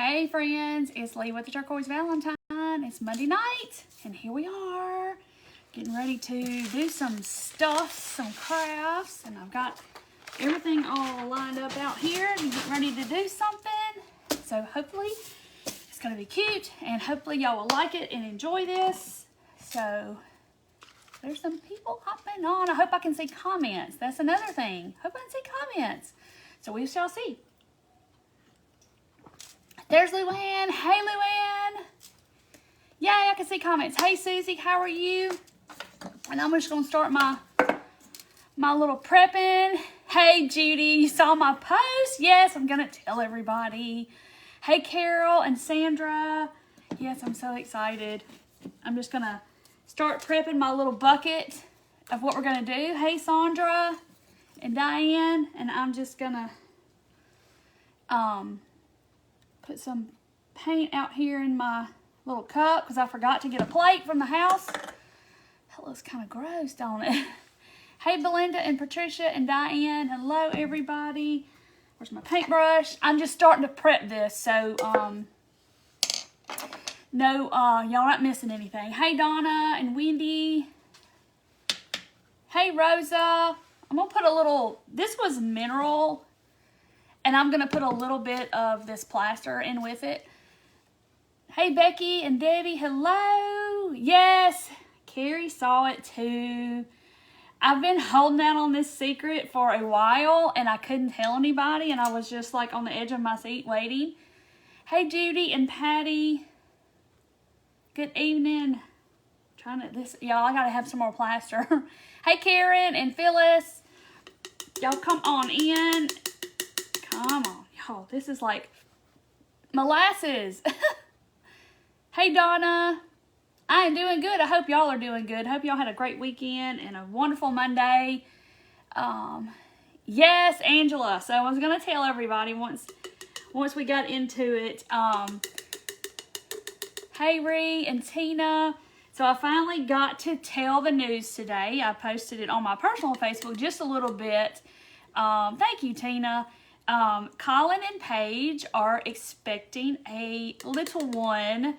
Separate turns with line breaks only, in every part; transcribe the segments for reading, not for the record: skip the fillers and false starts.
Hey friends, it's Lee with the Turquoise Valentine. It's Monday night, and here we are, getting ready to do some stuff, some crafts, and I've got everything all lined up out here and getting ready to do something. So hopefully it's going to be cute, and hopefully y'all will like it and enjoy this. So there's some people hopping on. I hope I can see comments. That's another thing. Hope I can see comments. So we shall see. There's Luann. Hey, Luann. Yay, I can see comments. Hey, Susie, how are you? And I'm just going to start my little prepping. Hey, Judy, you saw my post? Yes, I'm going to tell everybody. Hey, Carol and Sandra. Yes, I'm so excited. I'm just going to start prepping my little bucket of what we're going to do. Hey, Sandra and Diane. And I'm just going to put some paint out here in my little cup because I forgot to get a plate from the house. That looks kind of gross, don't it? Hey, Belinda and Patricia and Diane. Hello, everybody. Where's my paintbrush? I'm just starting to prep this, so no, y'all aren't missing anything. Hey, Donna and Wendy. Hey, Rosa. I'm going to put a little, this was mineral, and I'm going to put a little bit of this plaster in with it. Hey, Becky and Debbie, hello. Yes, Carrie saw it too. I've been holding out on this secret for a while, and I couldn't tell anybody, and I was just like on the edge of my seat waiting. Hey, Judy and Patty. Good evening. Y'all, I got to have some more plaster. Hey, Karen and Phyllis. Y'all come on in. Come on, y'all. This is like molasses. Hey, Donna. I am doing good. I hope y'all are doing good. I hope y'all had a great weekend and a wonderful Monday. Yes, Angela. So I was going to tell everybody once we got into it. Hey, Ree and Tina. So I finally got to tell the news today. I posted it on my personal Facebook just a little bit. Thank you, Tina. Colin and Paige are expecting a little one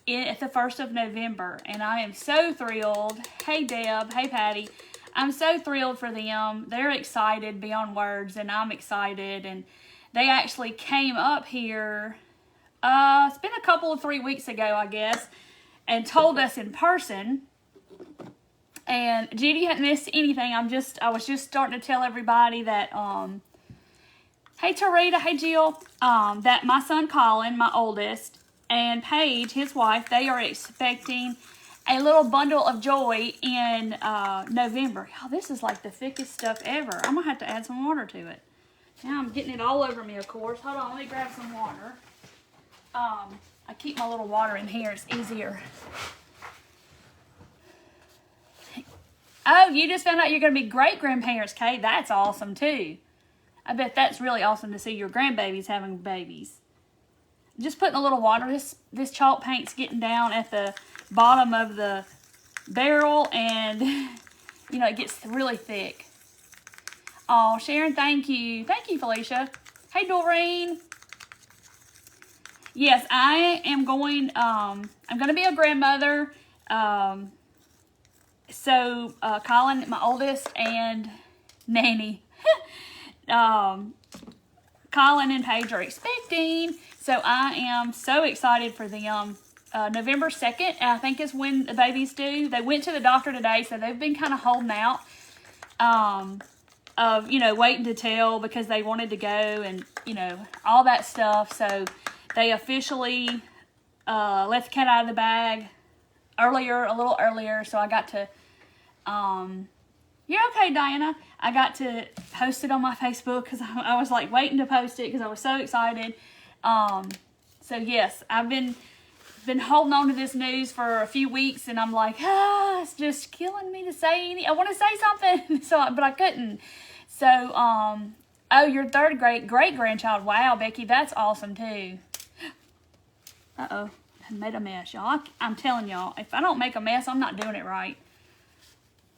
at the 1st of November, and I am so thrilled. Hey, Deb. Hey, Patty. I'm so thrilled for them. They're excited beyond words, and I'm excited, and they actually came up here, it's been a couple of 3 weeks ago, I guess, and told us in person. And Judy hadn't missed anything. I was just starting to tell everybody that, hey, Tarita, hey, Jill, that my son Colin, my oldest, and Paige, his wife, they are expecting a little bundle of joy in November. Y'all, this is like the thickest stuff ever. I'm going to have to add some water to it. Now I'm getting it all over me, of course. Hold on, let me grab some water. I keep my little water in here. It's easier. Oh, you just found out you're going to be great-grandparents, Kate. That's awesome, too. I bet that's really awesome to see your grandbabies having babies. Just putting a little water. This chalk paint's getting down at the bottom of the barrel, and, you know, it gets really thick. Oh, Sharon, thank you. Thank you, Felicia. Hey, Doreen. Yes, I am going, I'm going to be a grandmother. So, Colin, my oldest, and Nanny. Colin and Paige are expecting, so I am so excited for them. November 2nd, I think, is when the babies do. They went to the doctor today, so they've been kind of holding out of, you know, waiting to tell because they wanted to go and, you know, all that stuff. So they officially let the cat out of the bag a little earlier, so I got to, you're okay, Diana. I got to post it on my Facebook because I was like waiting to post it because I was so excited. So yes, I've been holding on to this news for a few weeks, and I'm like, it's just killing me to say anything. I want to say something, but I couldn't. So, oh, your third great-grandchild. Wow, Becky, that's awesome too. Uh-oh, I made a mess, y'all. I'm telling y'all, if I don't make a mess, I'm not doing it right.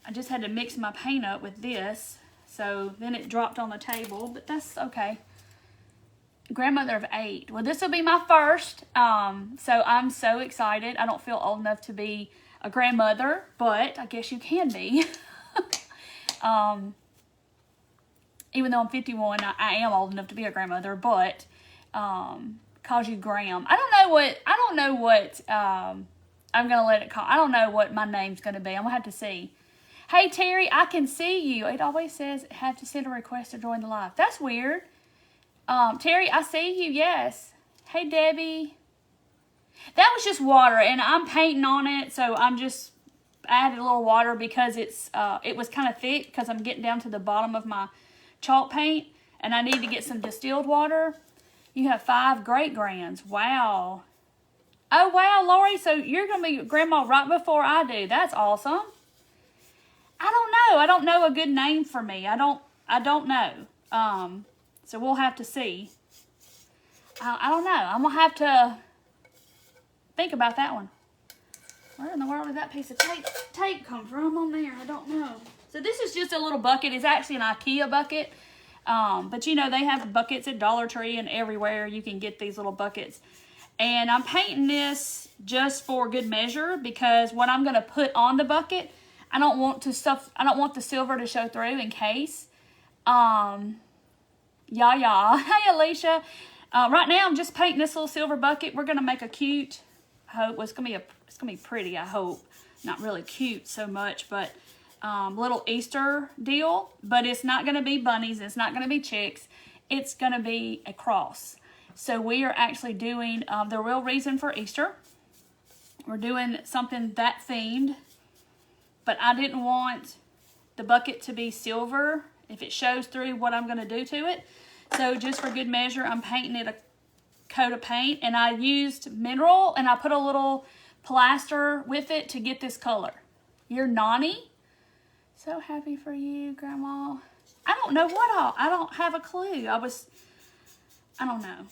I just had to mix my paint up with this, so then it dropped on the table, but that's okay. grandmother of 8. Well, this will be my first, so I'm so excited. I don't feel old enough to be a grandmother, but I guess you can be. Even though I'm 51, I am old enough to be a grandmother, but calls you Graham. I don't know what I'm gonna let it call. I don't know what my name's gonna be. I'm gonna have to see. Hey Terry, I can see you. It always says have to send a request to join the live. That's weird. Terry, I see you. Yes. Hey Debbie. That was just water, and I'm painting on it, so I'm just added a little water because it was kind of thick because I'm getting down to the bottom of my chalk paint, and I need to get some distilled water. You have 5 great grands. Wow. Oh, wow, Lori, so you're going to be grandma right before I do. That's awesome. I don't know. I don't know a good name for me. I don't know. So we'll have to see. I don't know. I'm going to have to think about that one. Where in the world did that piece of tape come from on there? I don't know. So this is just a little bucket. It's actually an IKEA bucket. But you know, they have buckets at Dollar Tree and everywhere. You can get these little buckets. And I'm painting this just for good measure because what I'm going to put on the bucket, I don't want the silver to show through in case. Yeah. Hey, Alicia. Right now I'm just painting this little silver bucket. We're going to make a cute, I hope, it's going to be pretty, I hope. Not really cute so much, but little Easter deal. But it's not going to be bunnies. It's not going to be chicks. It's going to be a cross. So we are actually doing the real reason for Easter. We're doing something that themed. But I didn't want the bucket to be silver if it shows through what I'm going to do to it. So just for good measure, I'm painting it a coat of paint. And I used mineral and I put a little plaster with it to get this color. You're Nani? So happy for you, Grandma. I don't know what all. I don't have a clue. I don't know.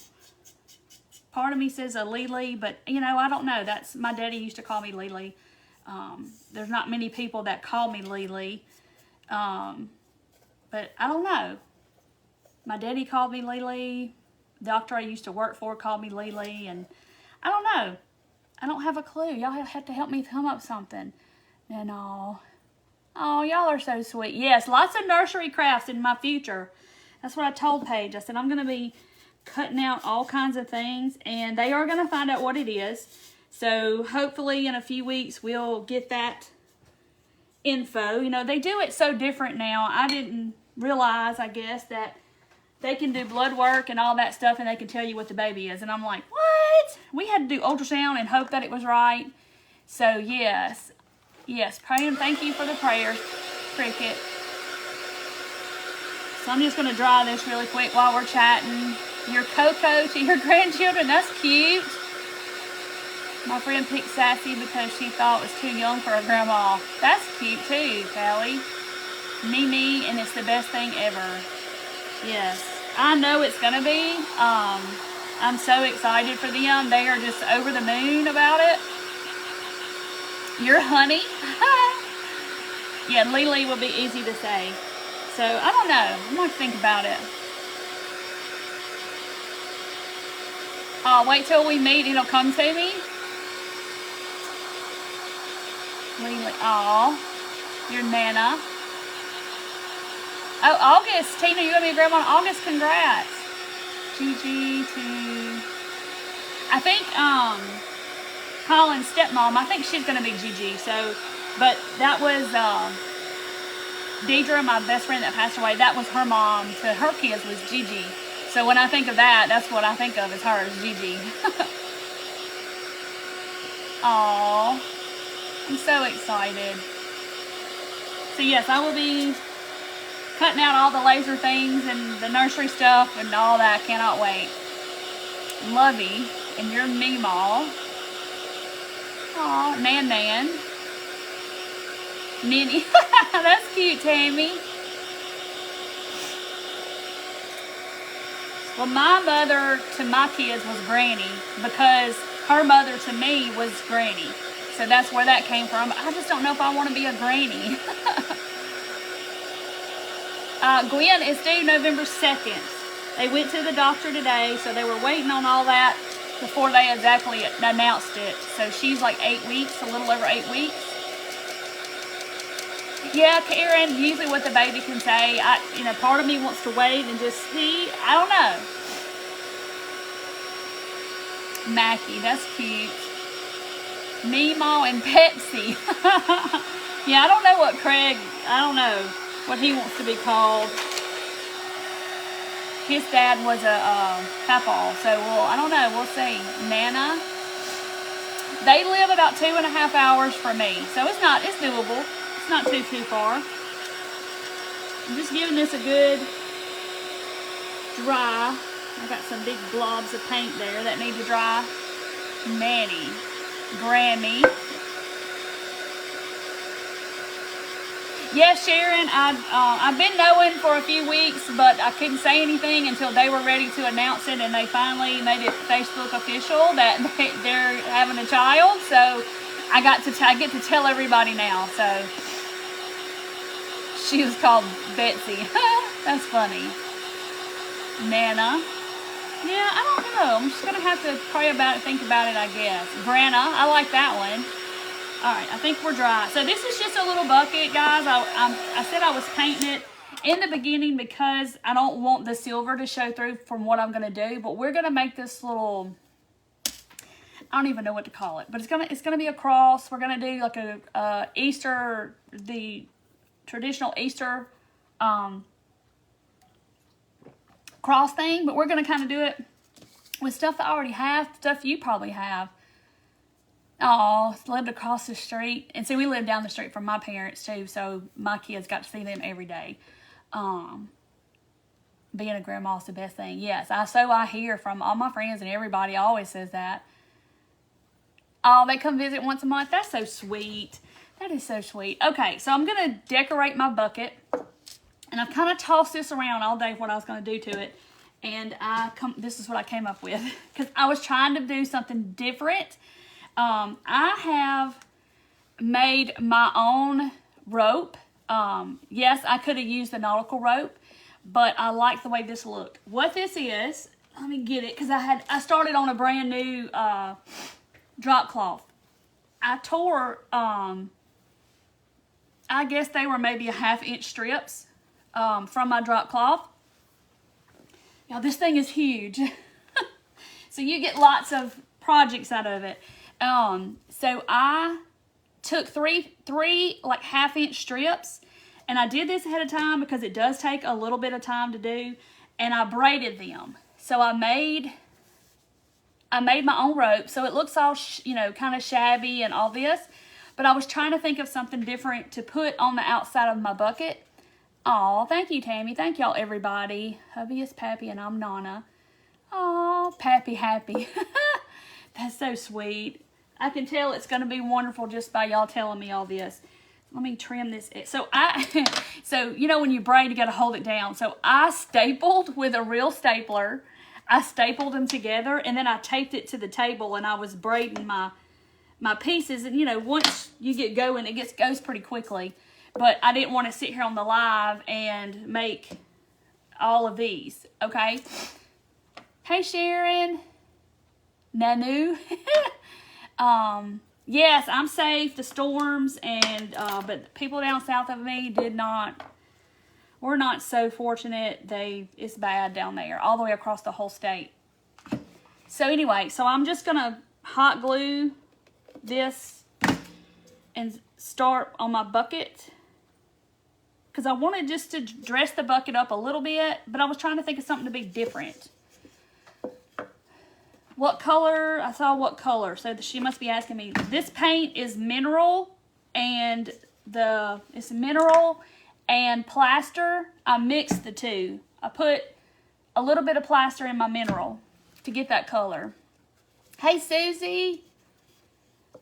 Part of me says a Lily, but you know, I don't know. That's my daddy used to call me Lily. There's not many people that call me Lily. But I don't know. My daddy called me Lily. The doctor I used to work for called me Lily, and I don't know. I don't have a clue. Y'all have to help me come up with something. And oh, y'all are so sweet. Yes, lots of nursery crafts in my future. That's what I told Paige. I said I'm going to be cutting out all kinds of things, and they are going to find out what it is. So hopefully in a few weeks we'll get that info. You know, they do it so different now. I didn't realize, I guess, that they can do blood work and all that stuff, and they can tell you what the baby is. And I'm like, what? We had to do ultrasound and hope that it was right. So yes, pray and thank you for the prayers, Cricket. So I'm just going to dry this really quick while we're chatting. Your Coco to your grandchildren, that's cute. My friend picked Sassy because she thought it was too young for a grandma. That's cute too, Callie. Mimi, and it's the best thing ever. Yes, I know it's going to be. I'm so excited for them. They are just over the moon about it. Your honey. Yeah, Lily will be easy to say. So, I don't know. I'm going to think about it. Wait till we meet. It'll come to me. Lily. Your Nana. Oh, August. Tina, you're going to be a grandma in August. Congrats. Gigi to... I think, Colin's stepmom, I think she's going to be Gigi. So, but that was, Deidre, my best friend that passed away, that was her mom to her kids was Gigi. So when I think of that, that's what I think of as her, is Gigi. Aww. I'm so excited. So yes, I will be cutting out all the laser things and the nursery stuff and all that. Cannot wait. Lovey and your Meemaw. Aw, Nan. Minnie. That's cute, Tammy. Well, my mother to my kids was Granny because her mother to me was Granny. So that's where that came from. I just don't know if I want to be a granny. Gwen is due November 2nd. They went to the doctor today, so they were waiting on all that before they exactly announced it. So she's like 8 weeks, a little over 8 weeks. Yeah, Karen, usually what the baby can say, part of me wants to wait and just see. I don't know. Mackie, that's cute. Meemaw and Pepsi. Yeah, I don't know what Craig, I don't know what he wants to be called. His dad was a papaw, so I don't know, we'll see. Nana. They live about 2.5 hours from me, so it's doable. It's not too far. I'm just giving this a good dry. I got some big blobs of paint there that need to dry. Maddie. Grammy. Yes, Sharon, I've been knowing for a few weeks, but I couldn't say anything until they were ready to announce it, and they finally made it Facebook official that they're having a child. So I get to tell everybody now. So she was called Betsy. That's funny. Nana. Yeah, I don't know. I'm just going to have to pray about it, think about it, I guess. Grana, I like that one. All right, I think we're dry. So this is just a little bucket, guys. I said I was painting it in the beginning because I don't want the silver to show through from what I'm going to do. But we're going to make this little, I don't even know what to call it. But it's gonna be a cross. We're going to do like a Easter, the traditional Easter cross thing, but we're going to kind of do it with stuff that I already have, stuff you probably have. Oh, lived across the street. And see, we live down the street from my parents too, so my kids got to see them every day. Being a grandma is the best thing. Yes, I hear from all my friends and everybody always says that. Oh, they come visit once a month. That's so sweet. That is so sweet. Okay, so I'm going to decorate my bucket. And I've kind of tossed this around all day what I was going to do to it. And this is what I came up with. Because I was trying to do something different. I have made my own rope. Yes, I could have used the nautical rope. But I like the way this looked. What this is, let me get it. Because I started on a brand new drop cloth. I tore, I guess they were maybe a 1/2 inch strips. From my drop cloth. Now this thing is huge. So you get lots of projects out of it. So I took three like 1/2 inch strips, and I did this ahead of time because it does take a little bit of time to do, and I braided them. So I made my own rope, so it looks all kind of shabby and all this, but I was trying to think of something different to put on the outside of my bucket. Aw, thank you, Tammy. Thank y'all, everybody. Hubby is Pappy, and I'm Nana. Aw, Pappy happy. That's so sweet. I can tell it's going to be wonderful just by y'all telling me all this. Let me trim this. So when you braid, you got to hold it down. So I stapled with a real stapler. I stapled them together, and then I taped it to the table, and I was braiding my pieces. And, once you get going, it goes pretty quickly. But I didn't want to sit here on the live and make all of these, okay? Hey, Sharon. Nanu. Yes, I'm safe. The storms but the people down south of me we're not so fortunate. It's bad down there, all the way across the whole state. So anyway, I'm just going to hot glue this and start on my bucket. Because I wanted just to dress the bucket up a little bit, but I was trying to think of something to be different. What color? I saw what color. So she must be asking me. This paint is mineral, and it's mineral and plaster. I mixed the two. I put a little bit of plaster in my mineral to get that color. Hey, Susie.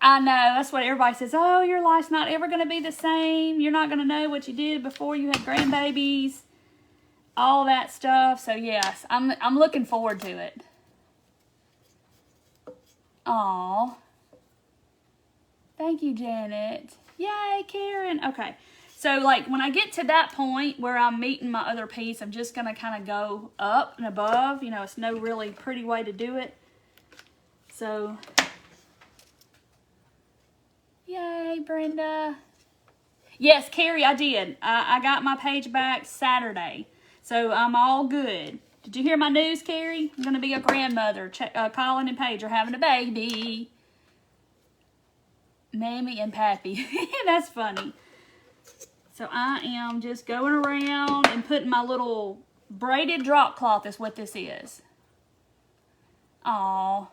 I know, that's what everybody says. Oh, your life's not ever going to be the same. You're not going to know what you did before you had grandbabies. All that stuff. So, yes, I'm looking forward to it. Aw. Thank you, Janet. Yay, Karen. Okay, So like when I get to that point where I'm meeting my other piece, I'm just gonna kind of go up and above. You know, it's no really pretty way to do it. So, yay, Brenda. Yes, Carrie, I did. I got my page back Saturday. So I'm all good. Did you hear my news, Carrie? I'm going to be a grandmother. Colin and Paige are having a baby. Mammy and Pappy. That's funny. So I am just going around and putting my little braided drop cloth is what this is. Aww.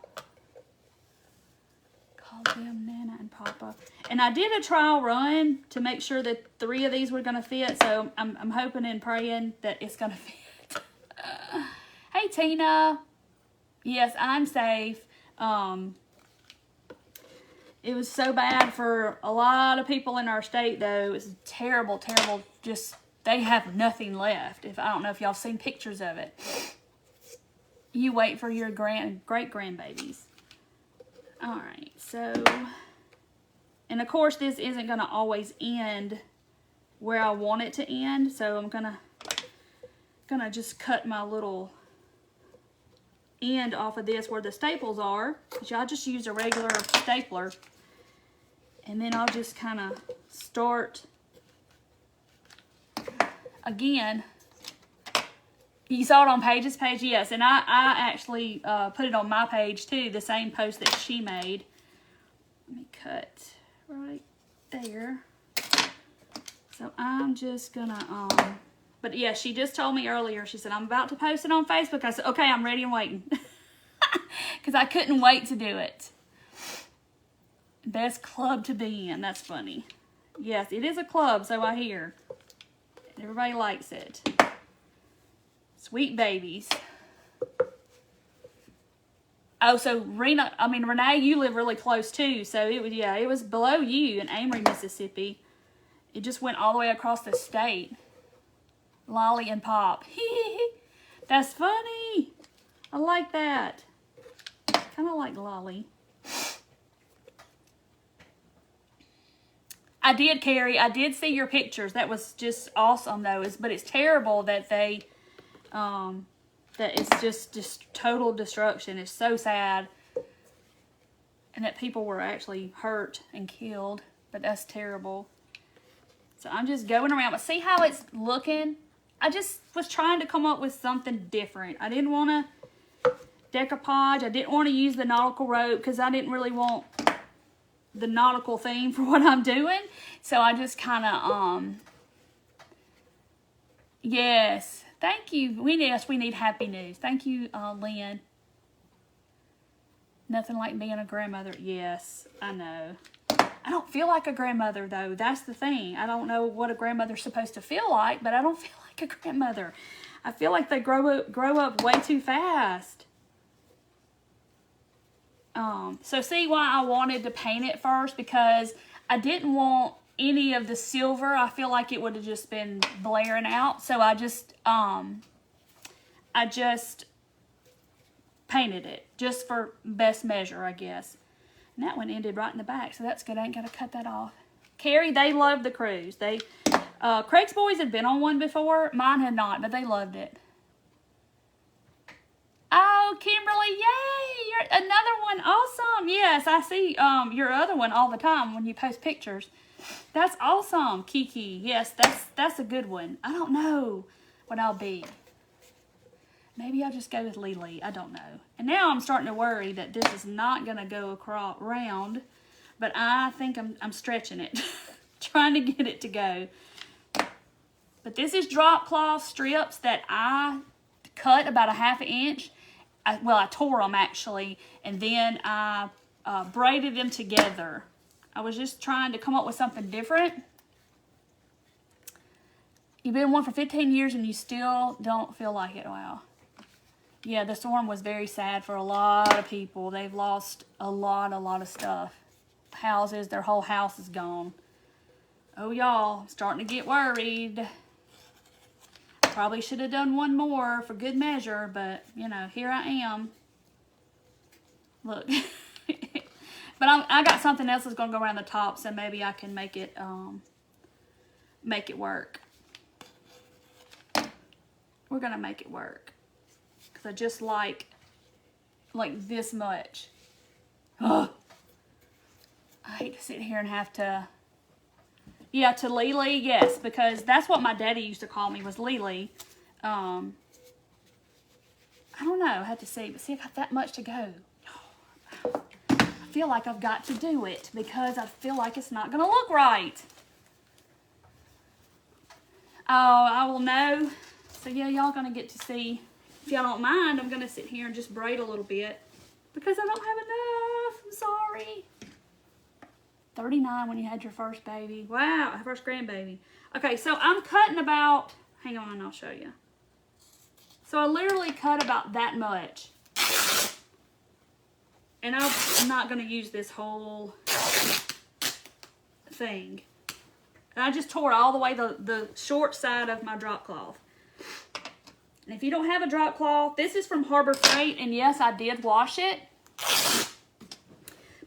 Call them Nana and Papa. And I did a trial run to make sure that 3 of these were going to fit. So I'm hoping and praying that it's going to fit. Hey, Tina. Yes, I'm safe. It was so bad for a lot of people in our state, though. It was terrible, terrible. Just, they have nothing left. I don't know if y'all seen pictures of it. You wait for your great-grandbabies. All right, so, and of course, this isn't going to always end where I want it to end. So I'm gonna just cut my little end off of this where the staples are. Y'all just use a regular stapler. And then I'll just kind of start again. You saw it on Paige's page? Yes. And I actually put it on my page too, the same post that she made. Let me cut right there. So I'm just gonna, but yeah, she just told me earlier, she said, I'm about to post it on Facebook. I said, okay, I'm ready and waiting. Because I couldn't wait to do it. Best club to be in. That's funny. Yes, it is a club, so I hear. Everybody likes it. Sweet babies. Oh, so Renee, you live really close too. So it was below you in Amory, Mississippi. It just went all the way across the state. Lolly and Pop. That's funny. I like that. Kind of like Lolly. I did, Carrie. I did see your pictures. That was just awesome, though. But it's terrible that they, that it's just total destruction. It's so sad. And that people were actually hurt and killed. But that's terrible. So I'm just going around. But see how it's looking? I just was trying to come up with something different. I didn't want to decoupage. I didn't want to use the nautical rope because I didn't really want the nautical theme for what I'm doing. So I just kind of, yes. Thank you. We need happy news. Thank you, Lynn. Nothing like being a grandmother. Yes, I know. I don't feel like a grandmother, though. That's the thing. I don't know what a grandmother's supposed to feel like, but I don't feel like a grandmother. I feel like they grow up way too fast. So see why I wanted to paint it first? Because I didn't want any of the silver. I feel like it would have just been blaring out. So I just painted it just for best measure, I guess. And that one ended right in the back, so that's good. I ain't got to cut that off. Carrie, they loved the cruise. Craig's boys had been on one before. Mine had not, but they loved it. Oh, Kimberly, yay! You're another one. Awesome. Yes, I see your other one all the time when you post pictures. That's awesome, Kiki. Yes, that's a good one. I don't know what I'll be. Maybe I'll just go with Lily. I don't know. And now I'm starting to worry that this is not going to go round, but I think I'm stretching it, trying to get it to go. But this is drop cloth strips that I cut about a ½ inch. I tore them actually, and then I braided them together. I was just trying to come up with something different. You've been one for 15 years and you still don't feel like it. Wow. Yeah, the storm was very sad for a lot of people. They've lost a lot of stuff. Houses, their whole house is gone. Oh, y'all, starting to get worried. Probably should have done one more for good measure, but, you know, here I am. Look. But I got something else that's going to go around the top, so maybe I can make it make it work. We're gonna make it work. Because I just like this much. Ugh. I hate to sit here and have to, yeah, to Lily, yes, because that's what my daddy used to call me, was Lily. I don't know, I have to see, but see, I got that much to go. I feel like I've got to do it because I feel like it's not gonna look right. Oh, I will know. So yeah, y'all gonna get to see. If y'all don't mind, I'm gonna sit here and just braid a little bit because I don't have enough. I'm sorry. 39 when you had your first baby. Wow, first grandbaby. Okay, so I'm cutting about, hang on, I'll show you. So I literally cut about that much. And I'm not gonna use this whole thing. And I just tore all the way the short side of my drop cloth. And if you don't have a drop cloth, this is from Harbor Freight, and yes, I did wash it.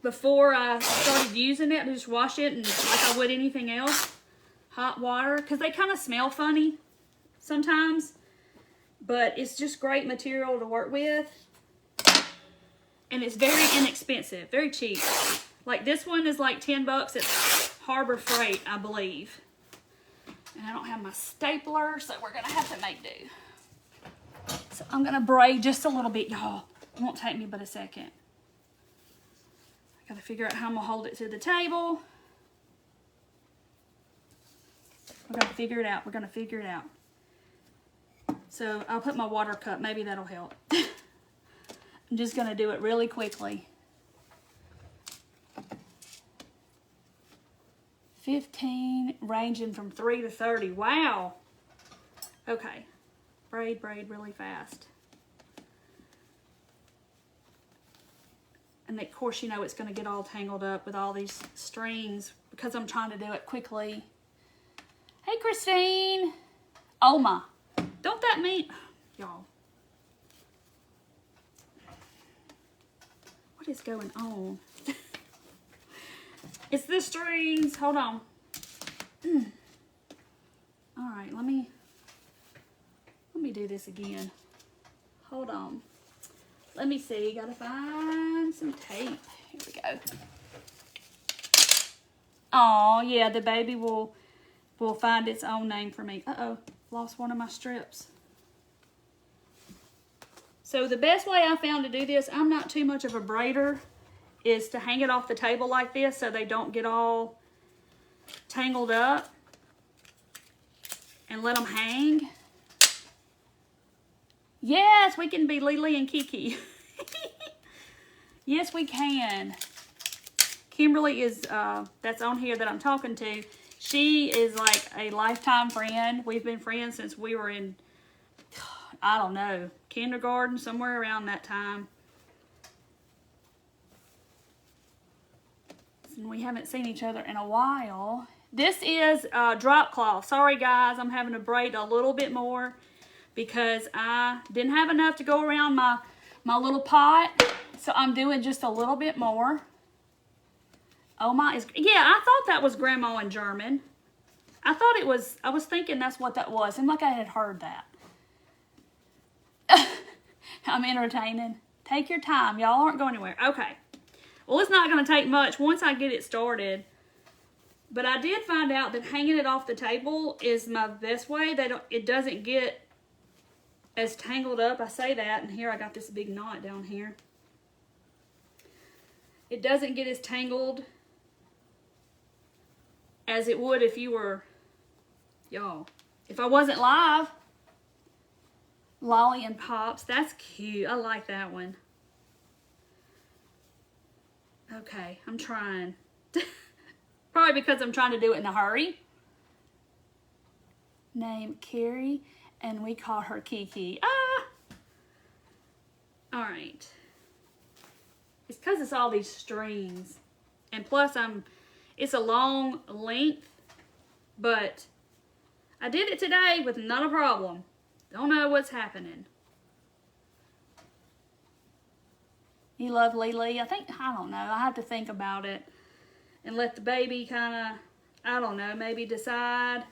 Before I started using it, I just wash it and like I would anything else. Hot water, because they kind of smell funny sometimes. But it's just great material to work with. And it's very inexpensive, very cheap. Like this one is like 10 bucks at Harbor Freight, I believe. And I don't have my stapler, so we're gonna have to make do. So I'm gonna braid just a little bit, y'all. It won't take me but a second. I gotta figure out how I'm gonna hold it to the table. We're gonna figure it out. We're gonna figure it out. So I'll put my water cup, maybe that'll help. I'm just gonna do it really quickly. 15, ranging from 3 to 30. Wow. Okay. Braid, braid really fast. And of course, you know, it's gonna get all tangled up with all these strings because I'm trying to do it quickly. Hey, Christine. Oma. Don't that mean, y'all? What is going on? It's the strings. Hold on. All right, let me do this again. Hold on. Let me see. Gotta find some tape. Here we go. Oh yeah, the baby will find its own name for me. Uh-oh, lost one of my strips. So the best way I found to do this, I'm not too much of a braider, is to hang it off the table like this so they don't get all tangled up, and let them hang. Yes, we can be Lily and Kiki. Yes, we can. Kimberly is, that's on here that I'm talking to. She is like a lifetime friend. We've been friends since we were in, I don't know, kindergarten, somewhere around that time. And we haven't seen each other in a while. This is drop cloth. Sorry guys, I'm having to braid a little bit more because I didn't have enough to go around my little pot. So I'm doing just a little bit more. Oh my, yeah, I thought that was grandma in German. I thought it was, I was thinking that's what that was. Seemed like I had heard that. I'm entertaining. Take your time. Y'all aren't going anywhere. Okay. Well, it's not going to take much once I get it started. But I did find out that hanging it off the table is my best way. It doesn't get as tangled up. I say that, and here I got this big knot down here. It doesn't get as tangled as it would if you were, y'all, if I wasn't live. Lolly and Pops, that's cute. I like that one. Okay, I'm trying. Probably because I'm trying to do it in a hurry. Name Carrie, and we call her Kiki. Ah! All right. It's because it's all these strings. And plus, it's a long length, but I did it today with not a problem. Don't know what's happening. You love Lily? I don't know. I have to think about it and let the baby kind of, I don't know, maybe decide.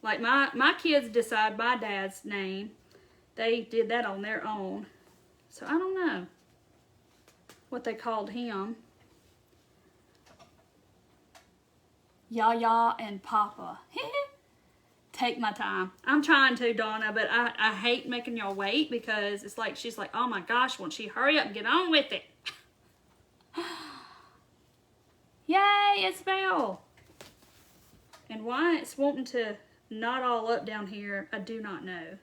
Like my kids decide my dad's name. They did that on their own. So I don't know what they called him. Yaya and Papa. Take my time. I'm trying to, Donna, but I hate making y'all wait because it's like, she's like, oh my gosh, won't she hurry up and get on with it? Yay, Isabel. And why it's wanting to knot all up down here, I do not know.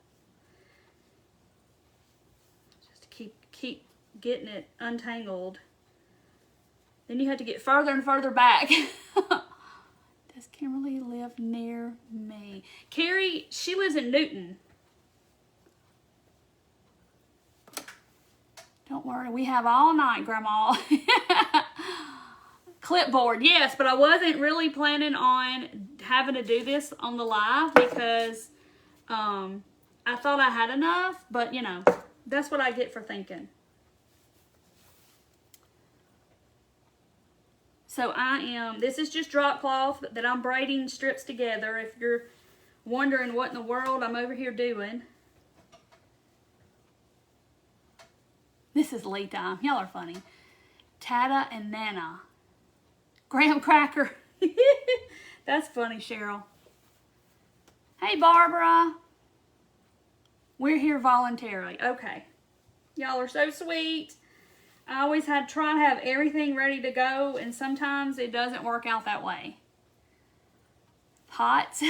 Just to keep getting it untangled. Then you have to get further and further back. Does Kimberly live near me? Carrie, she lives in Newton. Don't worry, we have all night, Grandma. Clipboard, yes, but I wasn't really planning on having to do this on the live because I thought I had enough, but you know, that's what I get for thinking. So this is just drop cloth that I'm braiding strips together. If you're wondering what in the world I'm over here doing. This is Lee time. Y'all are funny. Tata and Nana. Graham cracker. That's funny, Cheryl. Hey, Barbara. We're here voluntarily. Okay. Y'all are so sweet. I always try to have everything ready to go, and sometimes it doesn't work out that way. Pots.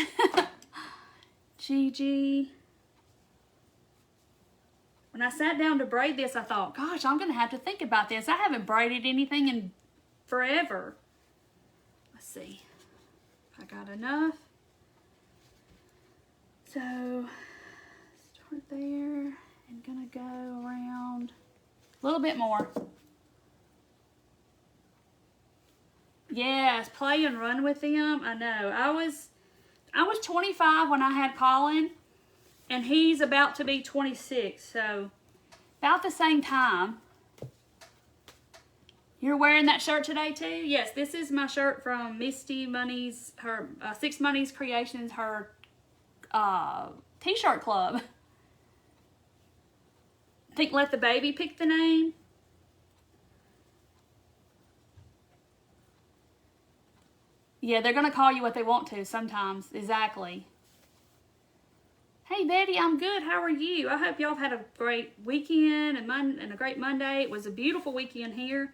Gigi. When I sat down to braid this, I thought, gosh, I'm going to have to think about this. I haven't braided anything in forever. Let's see. I got enough. So, start there and going to go around a little bit more. Yes, play and run with them. I know. I was 25 when I had Colin, and he's about to be 26, so about the same time. You're wearing that shirt today too? Yes, this is my shirt from Misty Money's, her Six Monies Creations, her t-shirt club. Think let the baby pick the name. Yeah, they're going to call you what they want to sometimes. Exactly. Hey, Betty, I'm good. How are you? I hope y'all have had a great weekend and a great Monday. It was a beautiful weekend here.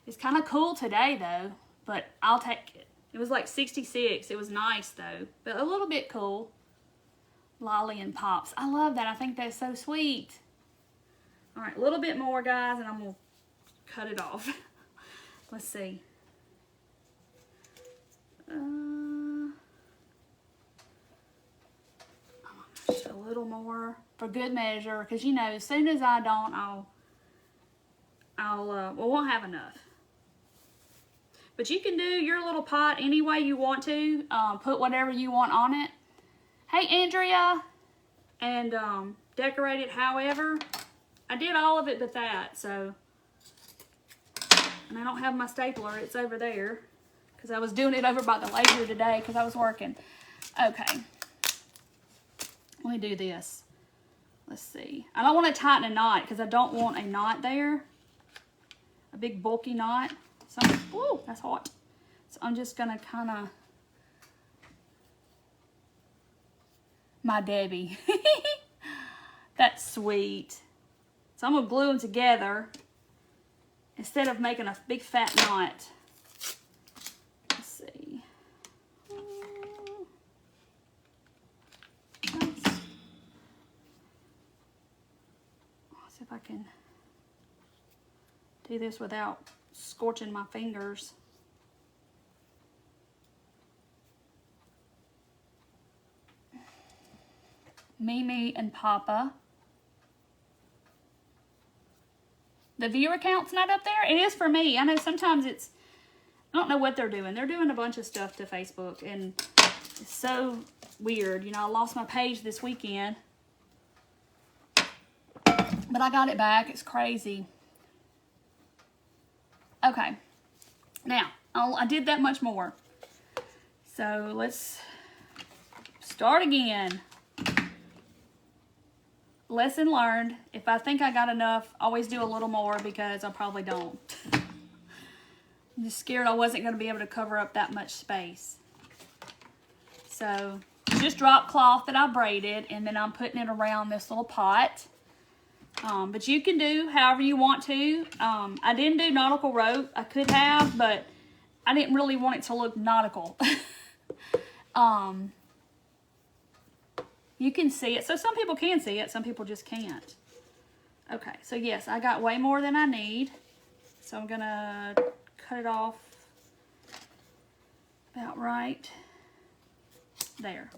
It's kind of cool today, though, but I'll take it. It was like 66. It was nice, though, but a little bit cool. Lolly and Pops. I love that. I think that's so sweet. All right, a little bit more, guys, and I'm going to cut it off. Let's see. Just a little more for good measure, because you know, as soon as I don't, we won't have enough. But you can do your little pot any way you want to. Put whatever you want on it. Hey, Andrea, and decorate it however. I did all of it but that, so. And I don't have my stapler. It's over there. Because I was doing it over by the laser today because I was working. Okay. Let me do this. Let's see. I don't want to tighten a knot because I don't want a knot there. A big bulky knot. So, ooh, that's hot. So I'm just going to kind of. My Debbie. That's sweet. So I'm going to glue them together instead of making a big fat knot. Let's see. Let's see if I can do this without scorching my fingers. Mimi and Papa. The viewer count's not up there? It is for me. I know sometimes it's, I don't know what they're doing. They're doing a bunch of stuff to Facebook, and it's so weird. You know, I lost my page this weekend, but I got it back. It's crazy. Okay. Now, I did that much more. So let's start again. Lesson learned. If I think I got enough, always do a little more because I probably don't. I'm just scared I wasn't going to be able to cover up that much space. So, just drop cloth that I braided, and then I'm putting it around this little pot. But you can do however you want to. I didn't do nautical rope. I could have, but I didn't really want it to look nautical. You can see it. So some people can see it. Some people just can't. Okay. So yes, I got way more than I need. So I'm going to cut it off about right there.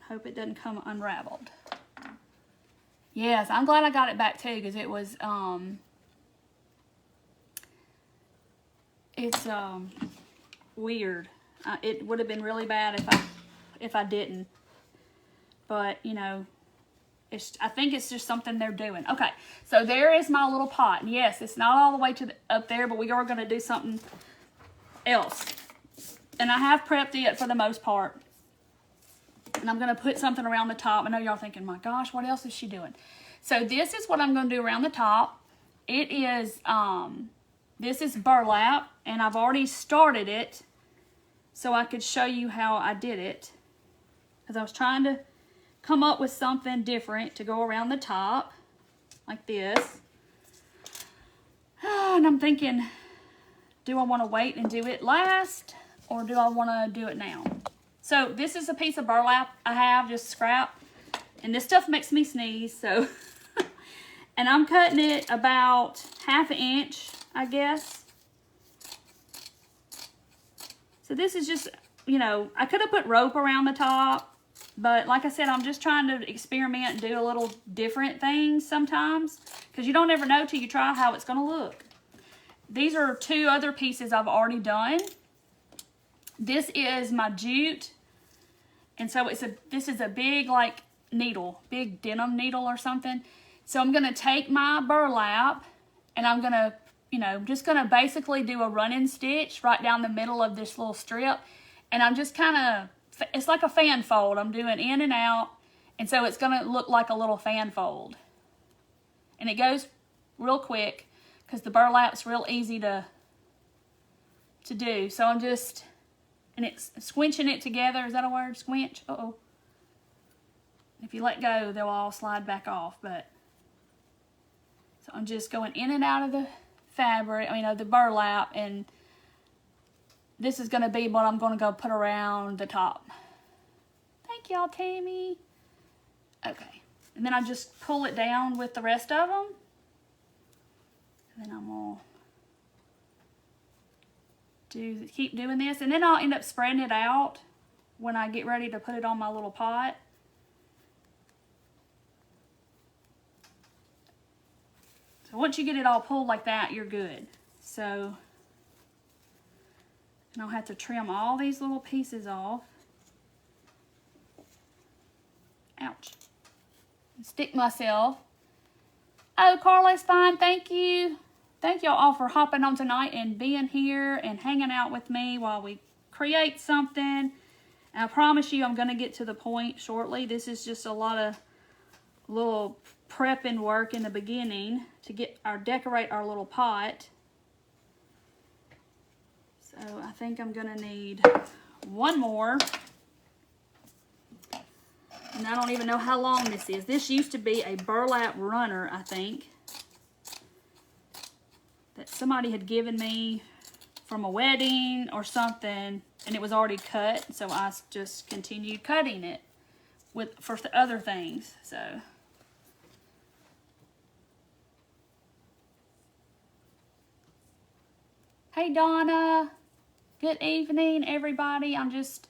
Hope it doesn't come unraveled. Yes, I'm glad I got it back too, because it was, it's, weird. It would have been really bad if I didn't. But, you know, I think it's just something they're doing. Okay, so there is my little pot. And yes, it's not all the way to up there, but we are going to do something else. And I have prepped it for the most part. And I'm going to put something around the top. I know y'all thinking, my gosh, what else is she doing? So this is what I'm going to do around the top. It is, this is burlap, and I've already started it so I could show you how I did it. Because I was trying to come up with something different to go around the top, like this. And I'm thinking, do I want to wait and do it last, or do I want to do it now? So this is a piece of burlap I have, just scrap. And this stuff makes me sneeze, so. And I'm cutting it about 1/2 inch, I guess. So this is just, you know, I could have put rope around the top. But like I said, I'm just trying to experiment and do a little different things sometimes. Because you don't ever know till you try how it's going to look. These are 2 other pieces I've already done. This is my jute, and so this is a big like needle, big denim needle or something. So I'm gonna take my burlap, and I'm gonna, you know, just gonna basically do a running stitch right down the middle of this little strip, and I'm just kind of, it's like a fan fold. I'm doing in and out, and so it's gonna look like a little fan fold, and it goes real quick because the burlap's real easy to do. So I'm just. And it's squinching it together. Is that a word? Squinch? Uh-oh. If you let go, they'll all slide back off. But so I'm just going in and out of the fabric, of the burlap. And this is going to be what I'm going to go put around the top. Thank y'all, Tammy. Okay. And then I just pull it down with the rest of them. And then I'm going to keep doing this, and then I'll end up spreading it out when I get ready to put it on my little pot. So once you get it all pulled like that, you're good. So, and I'll have to trim all these little pieces off. Ouch. Stick myself. Oh, Carla's fine, thank you. Thank y'all all for hopping on tonight and being here and hanging out with me while we create something. And I promise you I'm going to get to the point shortly. This is just a lot of little prepping work in the beginning to decorate our little pot. So I think I'm going to need one more. And I don't even know how long this is. This used to be a burlap runner, I think, that somebody had given me from a wedding or something, and it was already cut, so I just continued cutting it for the other things. So hey Donna, good evening everybody. I'm just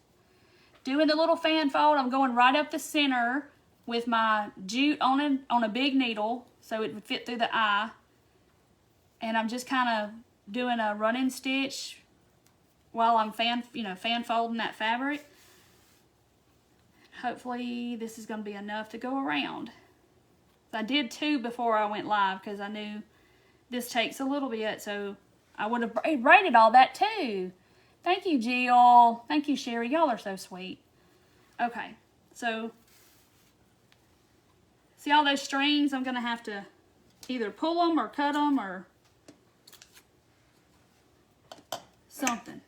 doing the little fan fold. I'm going right up the center with my jute on a big needle so it would fit through the eye. And I'm just kind of doing a running stitch while I'm fan folding that fabric. Hopefully this is going to be enough to go around. I did 2 before I went live because I knew this takes a little bit, so I would have braided all that too. Thank you, Jill. Thank you, Sherry. Y'all are so sweet. Okay, so see all those strings? I'm going to have to either pull them or cut them or something.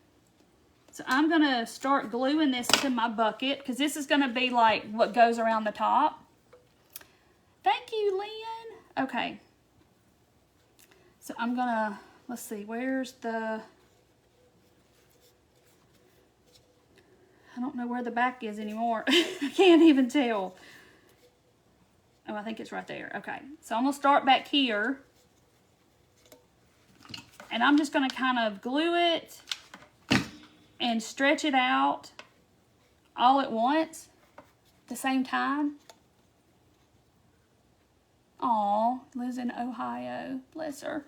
So I'm going to start gluing this to my bucket because this is going to be like what goes around the top. Thank you, Lynn. Okay. So I'm going to, let's see, where's the, I don't know where the back is anymore. I can't even tell. Oh, I think it's right there. Okay. So I'm going to start back here. And I'm just going to kind of glue it and stretch it out all at once at the same time. Aw, lives in Ohio. Bless her.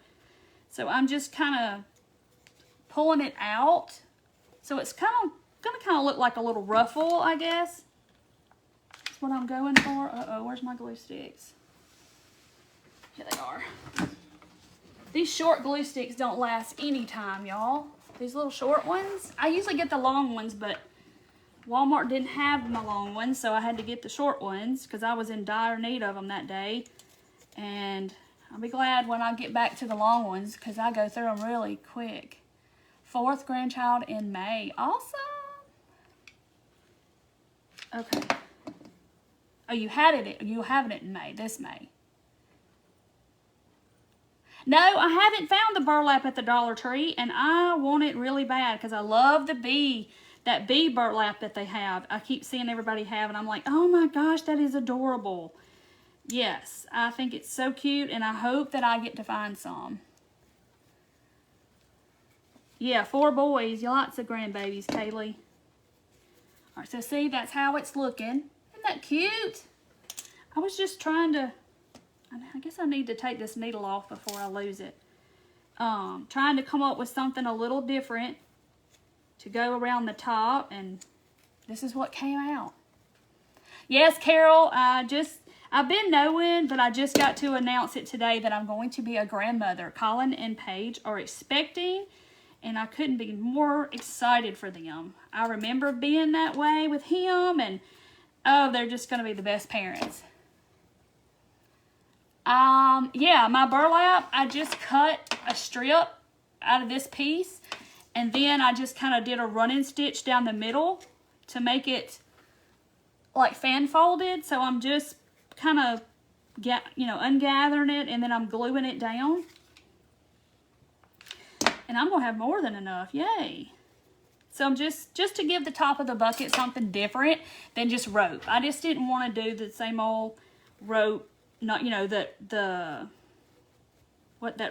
So I'm just kind of pulling it out. So it's kind of going to look like a little ruffle, I guess. That's what I'm going for. Uh-oh, where's my glue sticks? Here they are. These short glue sticks don't last any time, y'all. These little short ones. I usually get the long ones, but Walmart didn't have my long ones, so I had to get the short ones because I was in dire need of them that day. And I'll be glad when I get back to the long ones because I go through them really quick. 4th grandchild in May. Awesome. Okay. Oh, you having it in May, this May. No, I haven't found the burlap at the Dollar Tree, and I want it really bad because I love that bee burlap that they have. I keep seeing everybody have, and I'm like, oh my gosh, that is adorable. Yes, I think it's so cute, and I hope that I get to find some. Yeah, 4 boys, lots of grandbabies, Kaylee. All right, so see, that's how it's looking. Isn't that cute? I was just trying to, I guess I need to take this needle off before I lose it. Trying to come up with something a little different to go around the top, and this is what came out. Yes, Carol, I've been knowing, but I just got to announce it today that I'm going to be a grandmother. Colin and Paige are expecting, and I couldn't be more excited for them. I remember being that way with him, and oh, they're just going to be the best parents. Yeah, my burlap, I just cut a strip out of this piece, and then I just kind of did a running stitch down the middle to make it like fan folded. So I'm just kind of ungathering it, and then I'm gluing it down. And I'm going to have more than enough. Yay. So I'm just to give the top of the bucket something different than just rope. I just didn't want to do the same old rope, not, that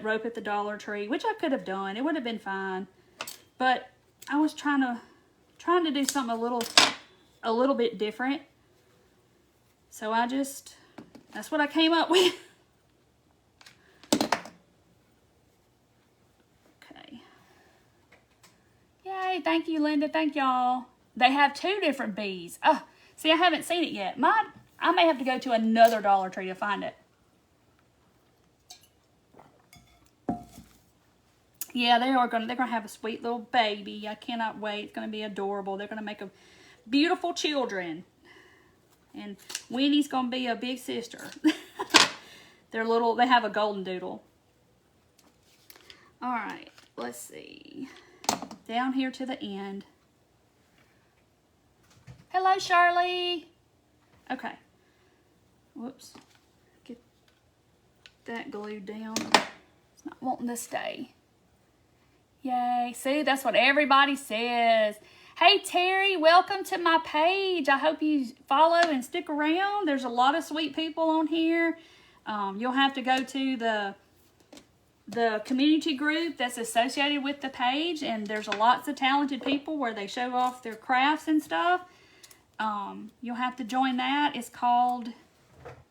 rope at the Dollar Tree, which I could have done. It would have been fine. But I was trying to do something a little bit different. So that's what I came up with. Okay. Yay, thank you, Linda. Thank y'all. They have 2 different bees. Oh, see, I haven't seen it yet. I may have to go to another Dollar Tree to find it. Yeah, they're gonna have a sweet little baby. I cannot wait. It's gonna be adorable. They're gonna make a beautiful children. And Winnie's gonna be a big sister. They have a golden doodle. All right, let's see. Down here to the end. Hello, Shirley. Okay. Whoops. Get that glued down. It's not wanting to stay. Yay. See, that's what everybody says. Hey, Terry, welcome to my page. I hope you follow and stick around. There's a lot of sweet people on here. You'll have to go to the community group that's associated with the page, and there's lots of talented people where they show off their crafts and stuff. You'll have to join that. It's called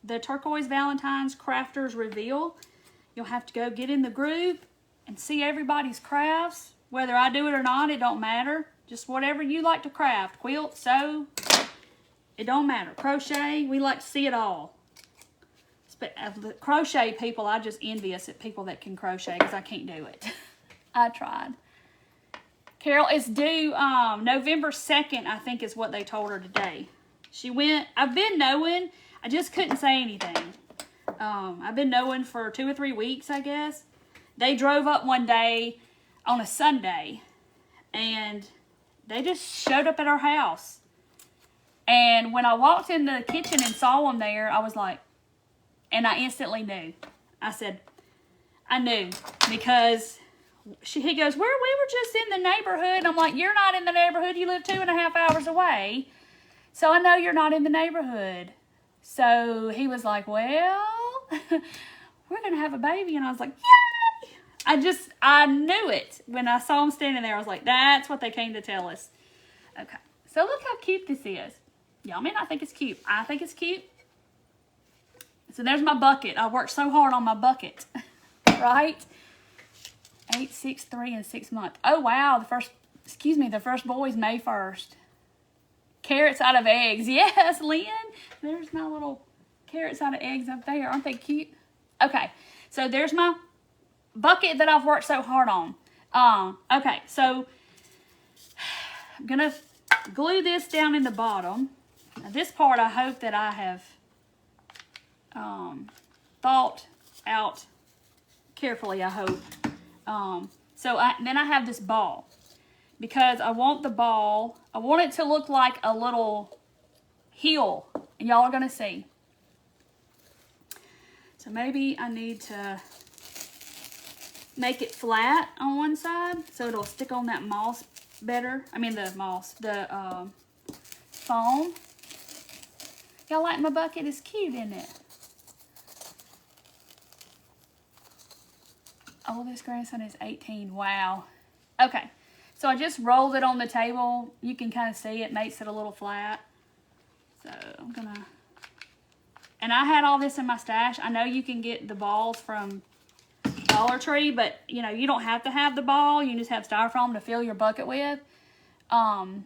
the Turquoise Valentine's Crafters Reveal. You'll have to go get in the group and see everybody's crafts. Whether I do it or not, it don't matter. Just whatever you like to craft. Quilt, sew, it don't matter. Crochet, we like to see it all. But the crochet people, I just envious at people that can crochet because I can't do it. I tried. Carol is due November 2nd, I think is what they told her today. She went, I've been knowing, I just couldn't say anything. I've been knowing for 2 or 3 weeks, I guess. They drove up one day on a Sunday, and they just showed up at our house. And when I walked in the kitchen and saw them there, I was like, and I instantly knew. I said, I knew, because he goes, we were just in the neighborhood. And I'm like, you're not in the neighborhood. You live 2.5 hours away. So I know you're not in the neighborhood. So he was like, well, we're going to have a baby. And I was like, yay! I knew it. When I saw him standing there, I was like, that's what they came to tell us. Okay. So look how cute this is. Y'all may not think it's cute. I think it's cute. So there's my bucket. I worked so hard on my bucket. Right? 8, 6, 3, and 6 months. Oh, wow. The first boy's May 1st. Carrots out of eggs. Yes, Lynn. There's my little carrots out of eggs up there. Aren't they cute? Okay. So there's my bucket that I've worked so hard on. Okay. So I'm going to glue this down in the bottom. Now, this part I hope that I have thought out carefully, I hope. Then I have this ball, because I want the ball, I want it to look like a little hill, and y'all are going to see. So maybe I need to make it flat on one side so it'll stick on that moss better. I mean the foam. Y'all like my bucket? It's cute, isn't it? Oldest grandson is 18. Wow. Okay. So I just rolled it on the table. You can kind of see it makes it a little flat. So I'm going to... And I had all this in my stash. I know you can get the balls from Dollar Tree, but, you know, you don't have to have the ball. You just have styrofoam to fill your bucket with. Daughter-in-law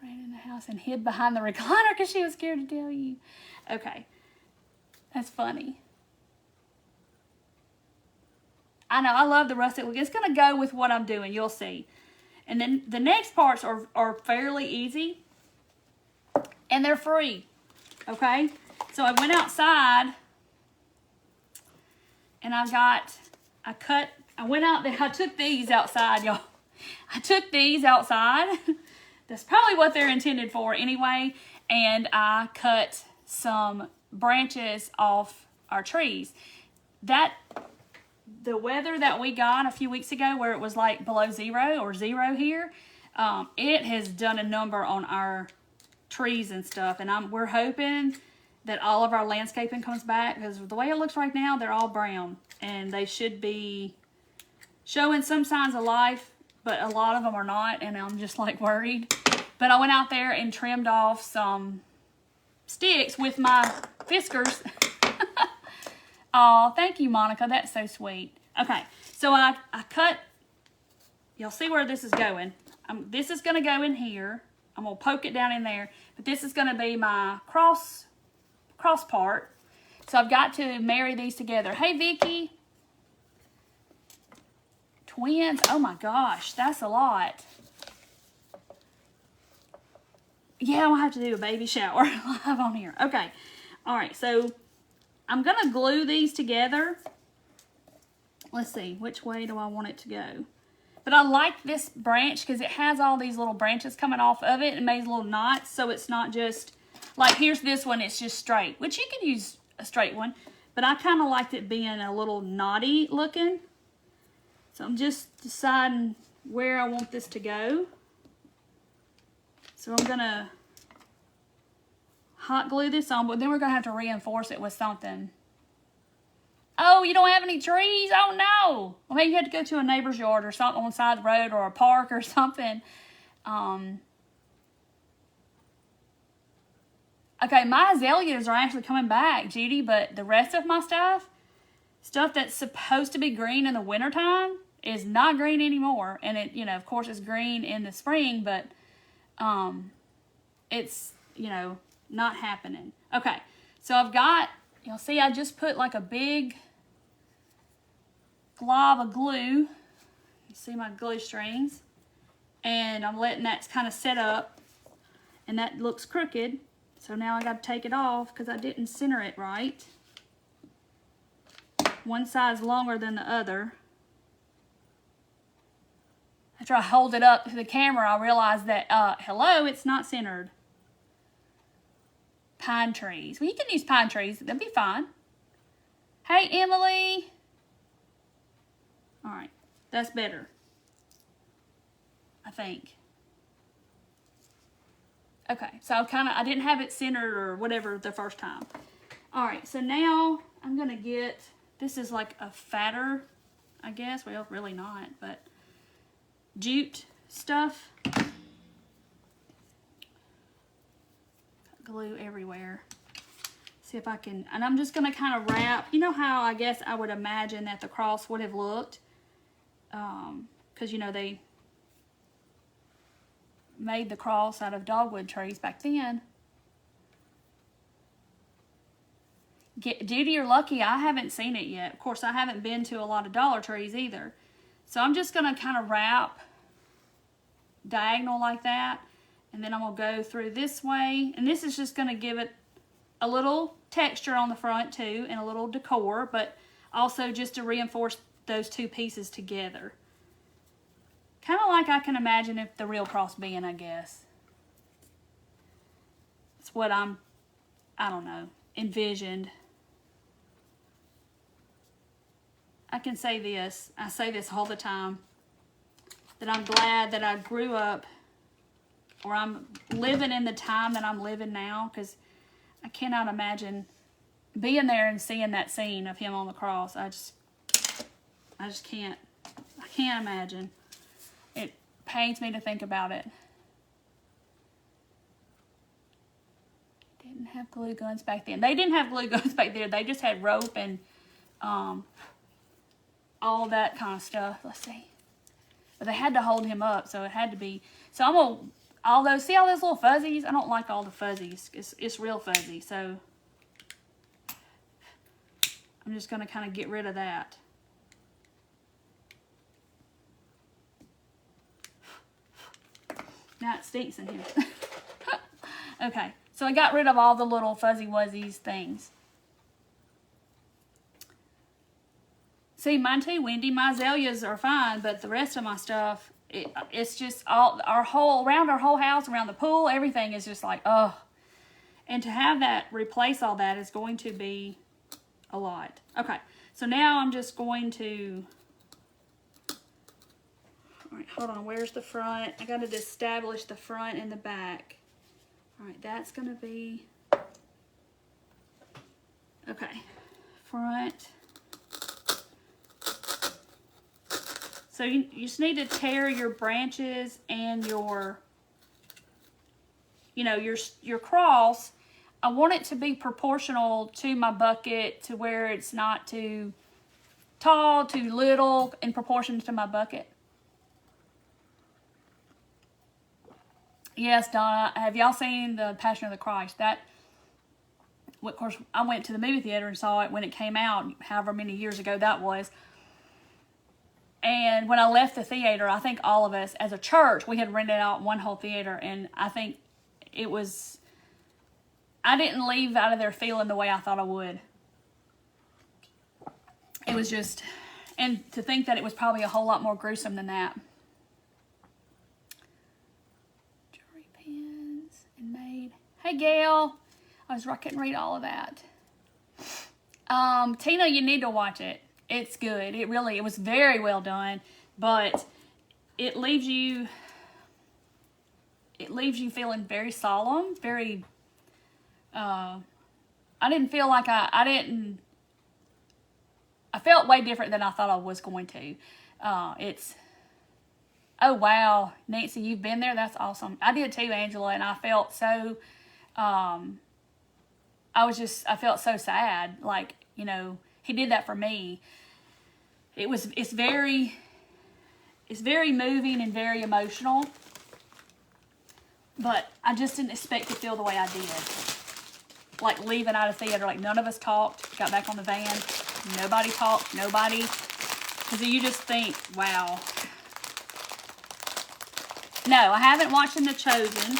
ran in the house and hid behind the recliner because she was scared to tell you. Okay. That's funny. I know, I love the rustic look. It's going to go with what I'm doing. You'll see. And then the next parts are fairly easy. And they're free. Okay? So I went outside. And I went out there. I took these outside, y'all. I took these outside. That's probably what they're intended for anyway. And I cut some branches off our trees. The weather that we got a few weeks ago, where it was like below 0 or 0 here, it has done a number on our trees and stuff. And we're hoping that all of our landscaping comes back, because the way it looks right now, they're all brown. And they should be showing some signs of life, but a lot of them are not, and I'm just like worried. But I went out there and trimmed off some sticks with my whiskers. Oh, thank you, Monica. That's so sweet. Okay, so I cut, you'll see where this is going. This is going to go in here. I'm going to poke it down in there. But this is going to be my cross part. So I've got to marry these together. Hey, Vicky. Twins. Oh, my gosh. That's a lot. Yeah, I'll have to do a baby shower live on here. Okay. All right, so I'm going to glue these together. Let's see, which way do I want it to go? But I like this branch because it has all these little branches coming off of it and makes little knots, so it's not just, like here's this one, it's just straight, which you can use a straight one, but I kind of liked it being a little knotty looking. So I'm just deciding where I want this to go. So I'm going to hot glue this on, but then we're going to have to reinforce it with something. Oh, you don't have any trees? Oh, no. Well, maybe you had to go to a neighbor's yard or something on the side of the road or a park or something. Okay, my azaleas are actually coming back, Judy, but the rest of my stuff that's supposed to be green in the wintertime is not green anymore. And it, you know, of course it's green in the spring, but it's, you know, not happening. Okay, so I've got, you'll see I just put like a big glob of glue. You see my glue strings. And I'm letting that kind of set up. And that looks crooked. So now I got to take it off because I didn't center it right. One side's longer than the other. After I hold it up to the camera, I realized that, hello, it's not centered. Pine trees. Well, you can use pine trees. That'd be fine. Hey, Emily. All right. That's better. I think. Okay. So I didn't have it centered or whatever the first time. All right. So now I'm going to get, this is like a fatter, I guess. Well, really not, but jute stuff. Glue everywhere. See if I can, and I'm just going to kind of wrap. You know how I guess I would imagine that the cross would have looked? Because, you know, they made the cross out of dogwood trees back then. Judy, you're lucky I haven't seen it yet. Of course, I haven't been to a lot of Dollar Trees either. So I'm just going to kind of wrap diagonal like that. And then I'm going to go through this way. And this is just going to give it a little texture on the front too. And a little decor. But also just to reinforce those two pieces together. Kind of like I can imagine if the real cross being, I guess. It's what I don't know, envisioned. I can say this. I say this all the time. That I'm glad that I grew up, or I'm living in the time that I'm living now, because I cannot imagine being there and seeing that scene of him on the cross. I just can't. I can't imagine. It pains me to think about it. Didn't have glue guns back then. They didn't have glue guns back there. They just had rope and all that kind of stuff. Let's see. But they had to hold him up, so it had to be. So I'm going to, although, see all those little fuzzies? I don't like all the fuzzies. It's real fuzzy, so I'm just going to kind of get rid of that. Now it stinks in here. Okay, so I got rid of all the little fuzzy wuzzies things. See, mine too, Wendy. My azaleas are fine, but the rest of my stuff, it's just all around our whole house, around the pool, everything is just like, oh. And to have that replace all that is going to be a lot. Okay, so now I'm just going to. All right, hold on. Where's the front? I got to establish the front and the back. All right, that's going to be. Okay, front. So you just need to tear your branches and your, you know, your cross. I want it to be proportional to my bucket, to where it's not too tall, too little in proportion to my bucket. Yes, Donna, have y'all seen The Passion of the Christ? That, of course, I went to the movie theater and saw it when it came out, however many years ago that was. And when I left the theater, I think all of us, as a church, we had rented out one whole theater, and I think it was, I didn't leave out of there feeling the way I thought I would. It was just, and to think that it was probably a whole lot more gruesome than that. Jewelry pins and made. Hey, Gail. I couldn't read all of that. Tina, you need to watch it. It's good. It was very well done, but it leaves you feeling very solemn, very, I didn't feel like I felt way different than I thought I was going to. Oh wow, Nancy, you've been there? That's awesome. I did too, Angela, and I felt so, I felt so sad. Like, you know, he did that for me. It's very moving and very emotional. But I just didn't expect to feel the way I did. Like leaving out of theater, like none of us talked, got back on the van, nobody talked, nobody Because you just think, wow. No, I haven't watched The Chosen.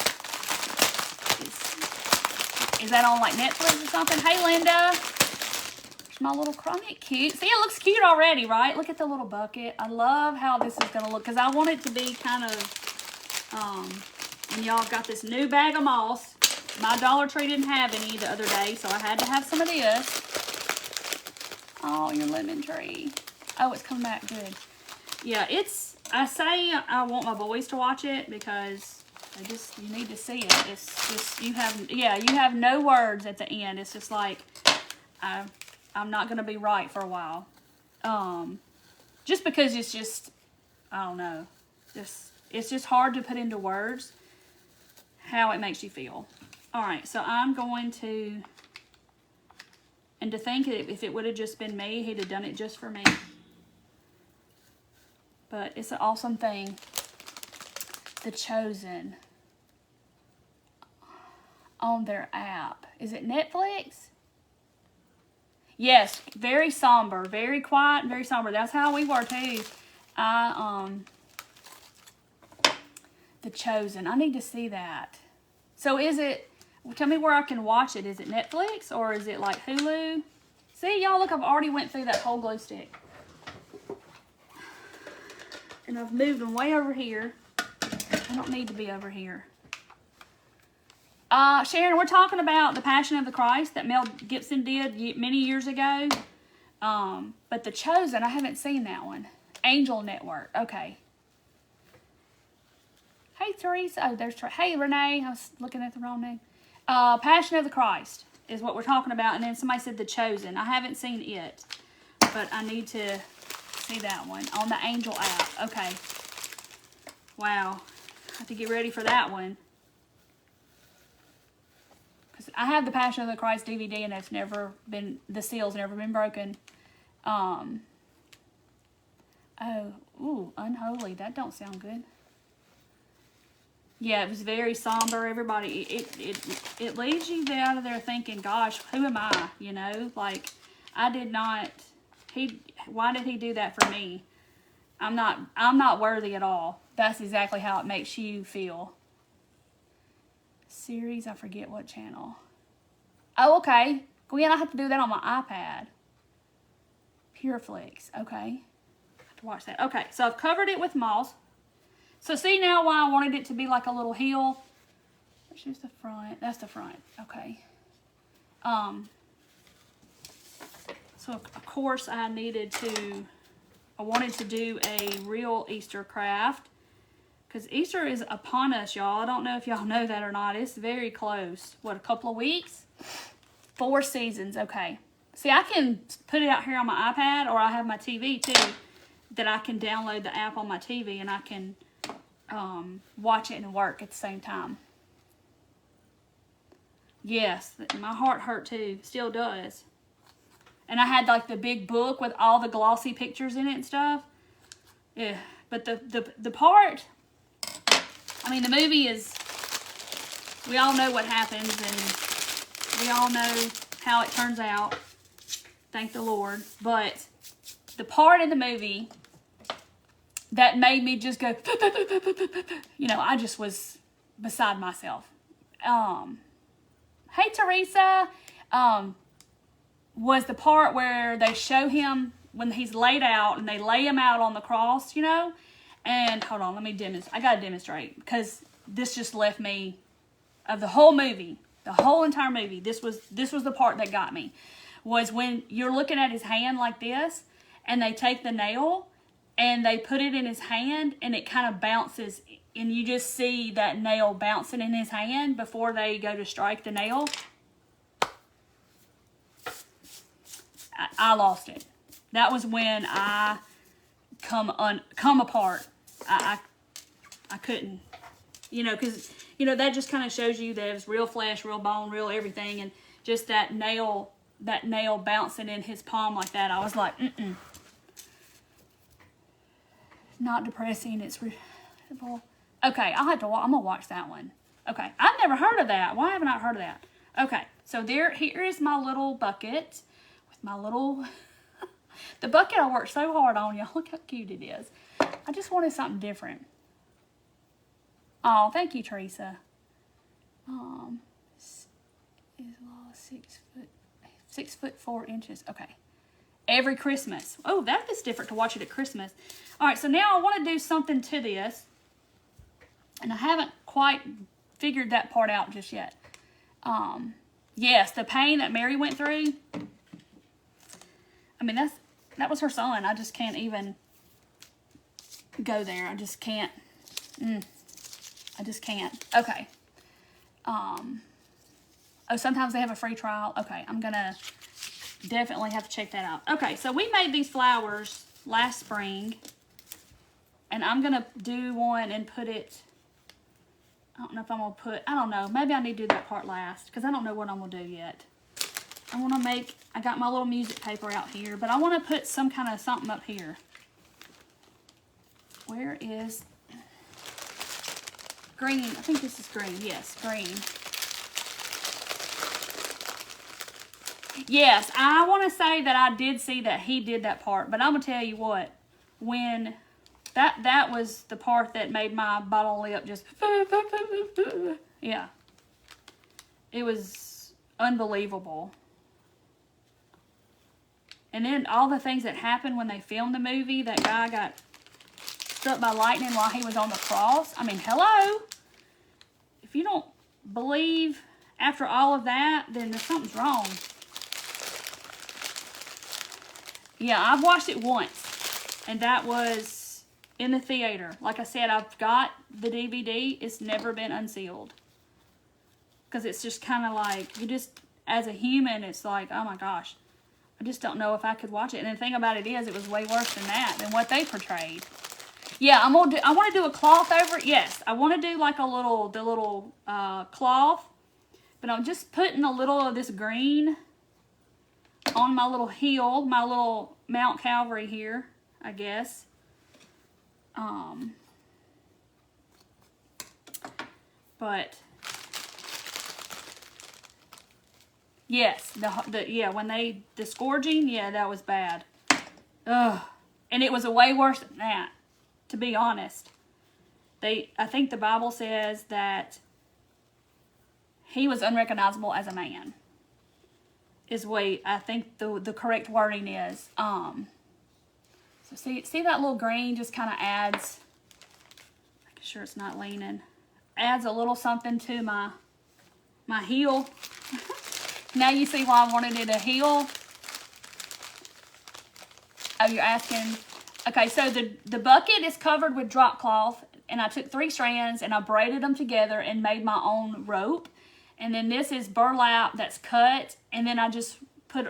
Is that on like Netflix or something? Hey, Linda. There's my little crummy cute. See, it looks cute already, right? Look at the little bucket. I love how this is going to look because I want it to be kind of, and y'all got this new bag of moss. My Dollar Tree didn't have any the other day, so I had to have some of this. Oh, your lemon tree. Oh, it's coming back good. Yeah, I say I want my boys to watch it because you need to see it. It's just, you have no words at the end. It's just like, I'm not going to be right for a while. Just because it's just, I don't know. It's just hard to put into words how it makes you feel. All right, so I'm going to, and to think if it would have just been me, he'd have done it just for me. But it's an awesome thing. The Chosen. On their app. Is it Netflix? Yes, very somber. Very quiet and very somber. That's how we were too. The Chosen. I need to see that. So is it, tell me where I can watch it. Is it Netflix or is it like Hulu? See, y'all, look, I've already went through that whole glow stick. And I've moved them way over here. I don't need to be over here. Sharon, we're talking about The Passion of the Christ that Mel Gibson did many years ago. But The Chosen, I haven't seen that one. Angel Network. Okay. Hey, Teresa. Oh, there's Teresa. Hey, Renee. I was looking at the wrong name. Passion of the Christ is what we're talking about. And then somebody said The Chosen. I haven't seen it. But I need to see that one on the Angel app. Okay. Wow. I have to get ready for that one. Because I have the Passion of the Christ DVD and it's never been, the seal's never been broken. Oh, ooh, Unholy. That don't sound good. Yeah, it was very somber. Everybody, it leaves you out of there thinking, gosh, who am I? You know, like, I did not, why did he do that for me? I'm not worthy at all. That's exactly how it makes you feel. Series, I forget what channel. Oh, okay. Gwen, I have to do that on my iPad. Pureflix, okay. I have to watch that. Okay, so I've covered it with moss. So see now why I wanted it to be like a little heel. Let's use the front. That's the front. Okay. So of course I wanted to do a real Easter craft. Because Easter is upon us, y'all. I don't know if y'all know that or not. It's very close. What, a couple of weeks? 4 seasons. Okay. See, I can put it out here on my iPad, or I have my TV too, that I can download the app on my TV and I can watch it and work at the same time. Yes, my heart hurt too. Still does. And I had like the big book with all the glossy pictures in it and stuff. Yeah, but the part, I mean, the movie is, we all know what happens and we all know how it turns out. Thank the Lord. But the part in the movie that made me just go, you know, I just was beside myself. Hey, Teresa. Was the part where they show him when he's laid out and they lay him out on the cross, you know? And hold on, let me demonstrate. I gotta demonstrate because this just left me, of the whole movie, the whole entire movie, this was the part that got me, was when you're looking at his hand like this and they take the nail and they put it in his hand and it kind of bounces and you just see that nail bouncing in his hand before they go to strike the nail. I lost it. That was when I come apart. I couldn't, you know, because, you know, that just kind of shows you that it was real flesh, real bone, real everything. And just that nail bouncing in his palm like that. I was like, Not depressing. It's relatable. Okay, I'm going to watch that one. Okay, I've never heard of that. Why haven't I heard of that? Okay, so here is my little bucket with my little The bucket I worked so hard on, y'all. Look how cute it is. I just wanted something different. Oh, thank you, Teresa. Is 6 foot 4 inches. Okay. Every Christmas. Oh, that is different to watch it at Christmas. All right, so now I want to do something to this. And I haven't quite figured that part out just yet. Yes, the pain that Mary went through. I mean, that was her son. I just can't even go there. I just can't. I just can't. Okay. Oh, sometimes they have a free trial. Okay, I'm going to definitely have to check that out. Okay, so we made these flowers last spring. And I'm going to do one and put it... I don't know if I'm going to put... I don't know. Maybe I need to do that part last. Because I don't know what I'm going to do yet. I want to make... I got my little music paper out here. But I want to put some kind of something up here. Where is... green. I think this is green. Yes, green. Yes, I want to say that I did see that he did that part. But I'm going to tell you what. When... That was the part that made my bottle lip just... Yeah. It was unbelievable. And then all the things that happened when they filmed the movie. That guy got struck by lightning while he was on the cross. I mean, hello. If you don't believe after all of that, then something's wrong. Yeah, I've watched it once. And that was... in the theater. Like I said, I've got the DVD. It's never been unsealed. Because it's just kind of like, you just, as a human, it's like, oh my gosh. I just don't know if I could watch it. And the thing about it is, it was way worse than that, than what they portrayed. Yeah, I want to do a cloth over it. Yes, I want to do like the little cloth. But I'm just putting a little of this green on my little heel, my little Mount Calvary here, I guess. But yes, when the scourging, yeah, that was bad. Ugh. And it was way worse than that, to be honest. I think the Bible says that he was unrecognizable as a man. Is what I think the correct wording is. So see that little green just kind of adds, making sure it's not leaning, adds a little something to my heel. Now you see why I wanted it a heel. Oh, you're asking. Okay, so the bucket is covered with drop cloth, and I took 3 strands and I braided them together and made my own rope. And then this is burlap that's cut, and then I just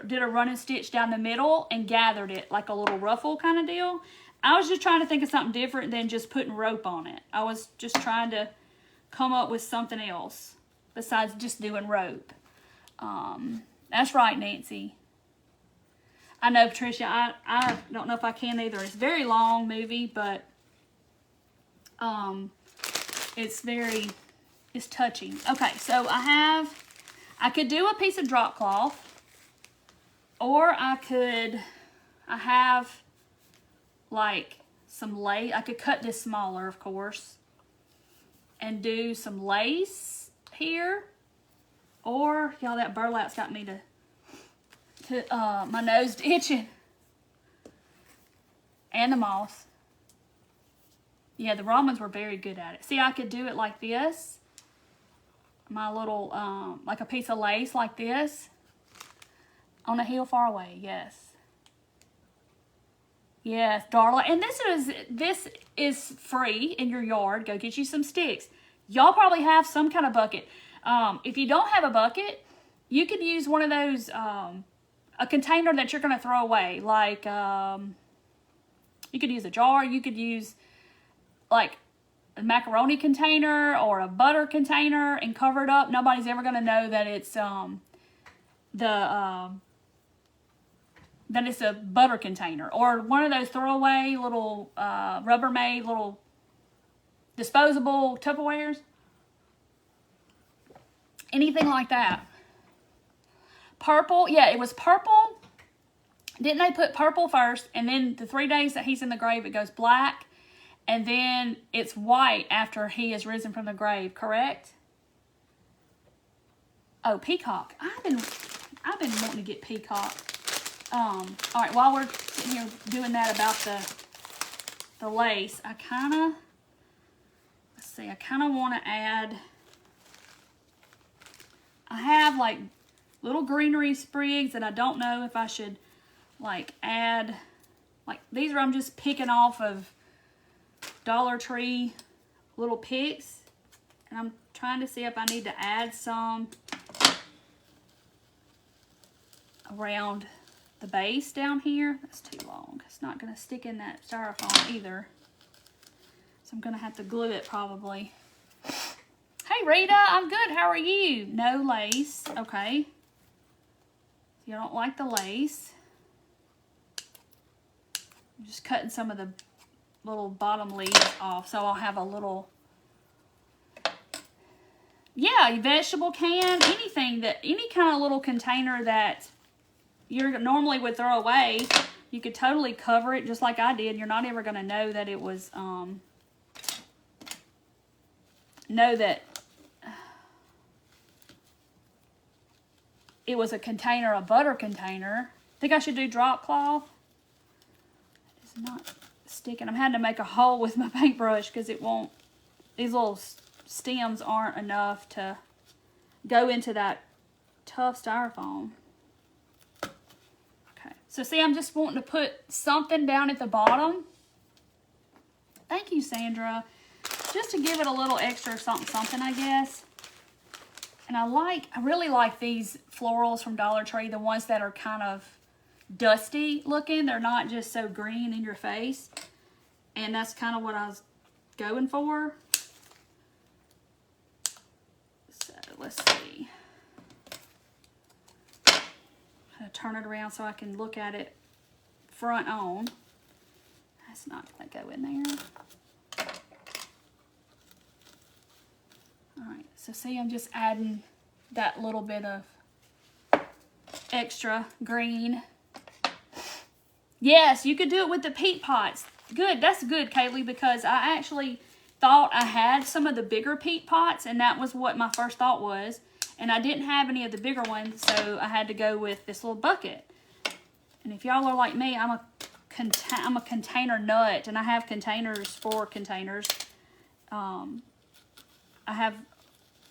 did a running stitch down the middle and gathered it like a little ruffle kind of deal. I was just trying to think of something different than just putting rope on it. I was just trying to come up with something else besides just doing rope. That's right, Nancy. I know, Patricia, I don't know if I can either. It's a very long movie, but it's touching. Okay, so I could do a piece of drop cloth. Or I have like some lace. I could cut this smaller, of course, and do some lace here. Or, y'all, that burlap's got me my nose itching. And the moss. Yeah, the Romans were very good at it. See, I could do it like this. My little, like a piece of lace like this. On a heel far away, yes. Yes, darling. And this is free in your yard. Go get you some sticks. Y'all probably have some kind of bucket. If you don't have a bucket, you could use one of those, a container that you're going to throw away. Like, you could use a jar. You could use, like, a macaroni container or a butter container and cover it up. Nobody's ever going to know that it's, that it's a butter container. Or one of those throwaway little Rubbermaid little disposable Tupperwares. Anything like that. Purple. Yeah, it was purple Didn't they put purple first, and then the 3 days that he's in the grave, it goes black, and then it's white after he is risen from the grave, correct? Oh, peacock. I've been wanting to get peacock. All right, while we're sitting here doing that about the lace, I kind of want to add, I have like little greenery sprigs that I don't know if I should like add, like these are, I'm just picking off of Dollar Tree little picks, and I'm trying to see if I need to add some around the base down here. That's too long. It's not going to stick in that styrofoam either. So I'm going to have to glue it probably. Hey Rita, I'm good. How are you? No lace. Okay. You don't like the lace. I'm just cutting some of the little bottom leaves off so I'll have a little, yeah, vegetable can, anything that, any kind of little container that you normally would throw away, you could totally cover it just like I did. You're not ever going to know that it was, it was a container, a butter container. Think I should do drop cloth? It's not sticking. I'm having to make a hole with my paintbrush because it won't, these little stems aren't enough to go into that tough styrofoam. Okay, so see, I'm just wanting to put something down at the bottom. Thank you, Sandra. Just to give it a little extra something, I guess. And I really like these florals from Dollar Tree, the ones that are kind of dusty looking. They're not just so green in your face. And that's kind of what I was going for. So let's see. I'm going to turn it around so I can look at it front on. That's not going to go in there. Alright, so see, I'm just adding that little bit of extra green. Yes, you could do it with the peat pots. Good, that's good, Kaylee, because I actually thought I had some of the bigger peat pots, and that was what my first thought was. And I didn't have any of the bigger ones, so I had to go with this little bucket. And if y'all are like me, I'm a container nut, and I have containers for containers.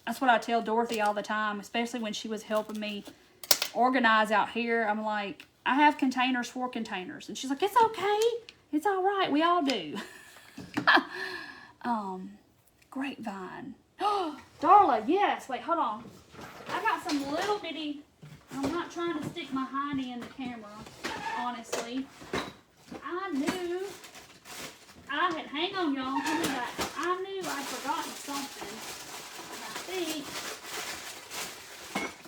That's what I tell Dorothy all the time, especially when she was helping me organize out here. I'm like, I have containers for containers. And she's like, it's okay. It's all right. We all do. Grapevine. Darla, yes. Wait, hold on. I got some little bitty, I'm not trying to stick my hiney in the camera, honestly. I knew, hang on y'all, give me that. I knew I'd forgotten something. I think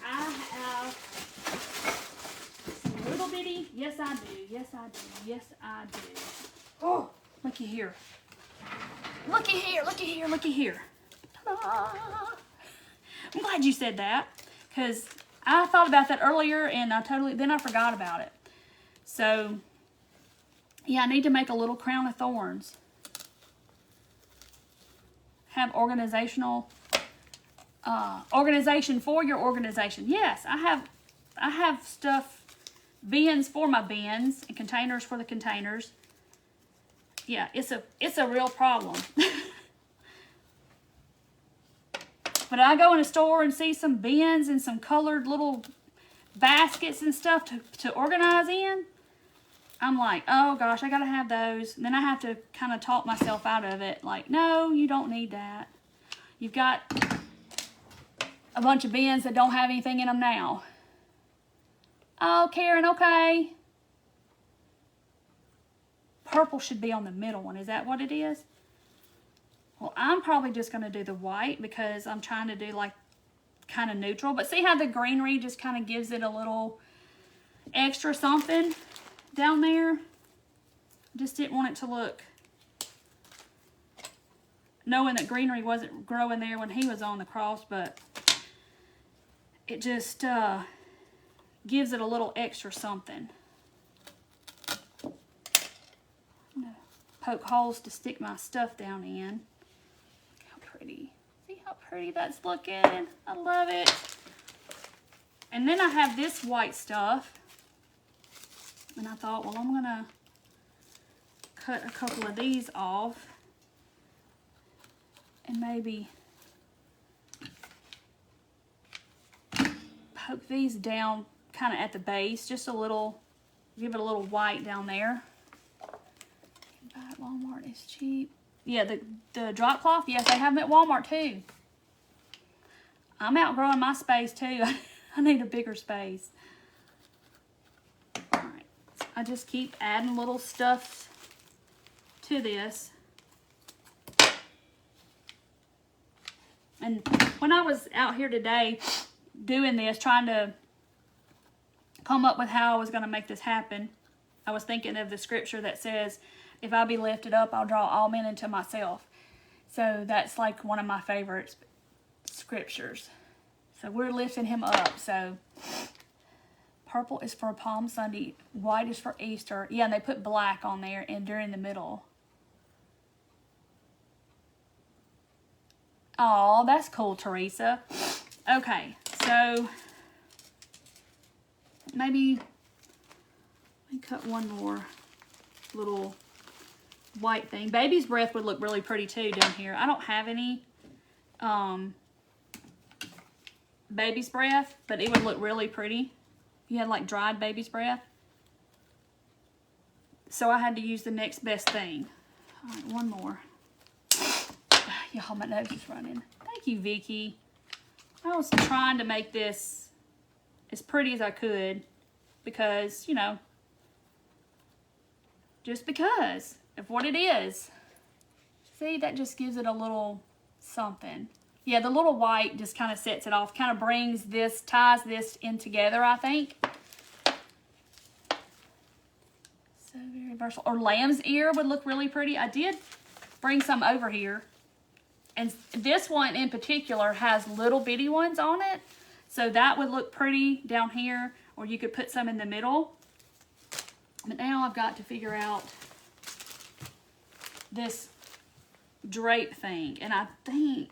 I have some little bitty, yes I do, yes I do, yes I do. Oh, looky here. Looky here, looky here, looky here. Ta-da! I'm glad you said that, because I thought about that earlier and then I forgot about it. So, yeah, I need to make a little crown of thorns. Have organization for your organization. Yes, I have stuff, bins for my bins and containers for the containers. Yeah, it's a real problem. But I go in a store and see some bins and some colored little baskets and stuff to organize in. I'm like, oh gosh, I gotta have those. And then I have to kind of talk myself out of it. Like, no, you don't need that. You've got a bunch of bins that don't have anything in them now. Oh, Karen, okay. Purple should be on the middle one. Is that what it is? Well, I'm probably just going to do the white because I'm trying to do like kind of neutral. But see how the greenery just kind of gives it a little extra something down there? Just didn't want it to look, knowing that greenery wasn't growing there when he was on the cross, but it just gives it a little extra something. poke holes to stick my stuff down in. Look how pretty. See how pretty that's looking? I love it. And then I have this white stuff. And I thought, well, I'm gonna cut a couple of these off. And maybe poke these down kind of at the base, just a little, give it a little white down there. You can buy at Walmart, it's cheap. Yeah, the drop cloth, yes, they have them at Walmart too. I'm outgrowing my space too. I need a bigger space. All right, I just keep adding little stuff to this. And when I was out here today doing this, trying to come up with how I was going to make this happen, I was thinking of the scripture that says, if I be lifted up, I'll draw all men into myself. So that's like one of my favorite scriptures. So we're lifting him up. So purple is for Palm Sunday. White is for Easter. Yeah, and they put black on there and during the middle. Oh, that's cool, Teresa. Okay, so maybe let me cut one more little white thing. Baby's breath would look really pretty too down here. I don't have any baby's breath, but it would look really pretty. You had like dried baby's breath. So I had to use the next best thing. All right, one more. Y'all, my nose is running. Thank you, Vicky. I was trying to make this as pretty as I could because, you know, just because of what it is. See, that just gives it a little something. Yeah, the little white just kind of sets it off, kind of brings this, ties this in together, I think. So very versatile. Or lamb's ear would look really pretty. I did bring some over here. And this one in particular has little bitty ones on it. So that would look pretty down here. Or you could put some in the middle. But now I've got to figure out this drape thing. And I think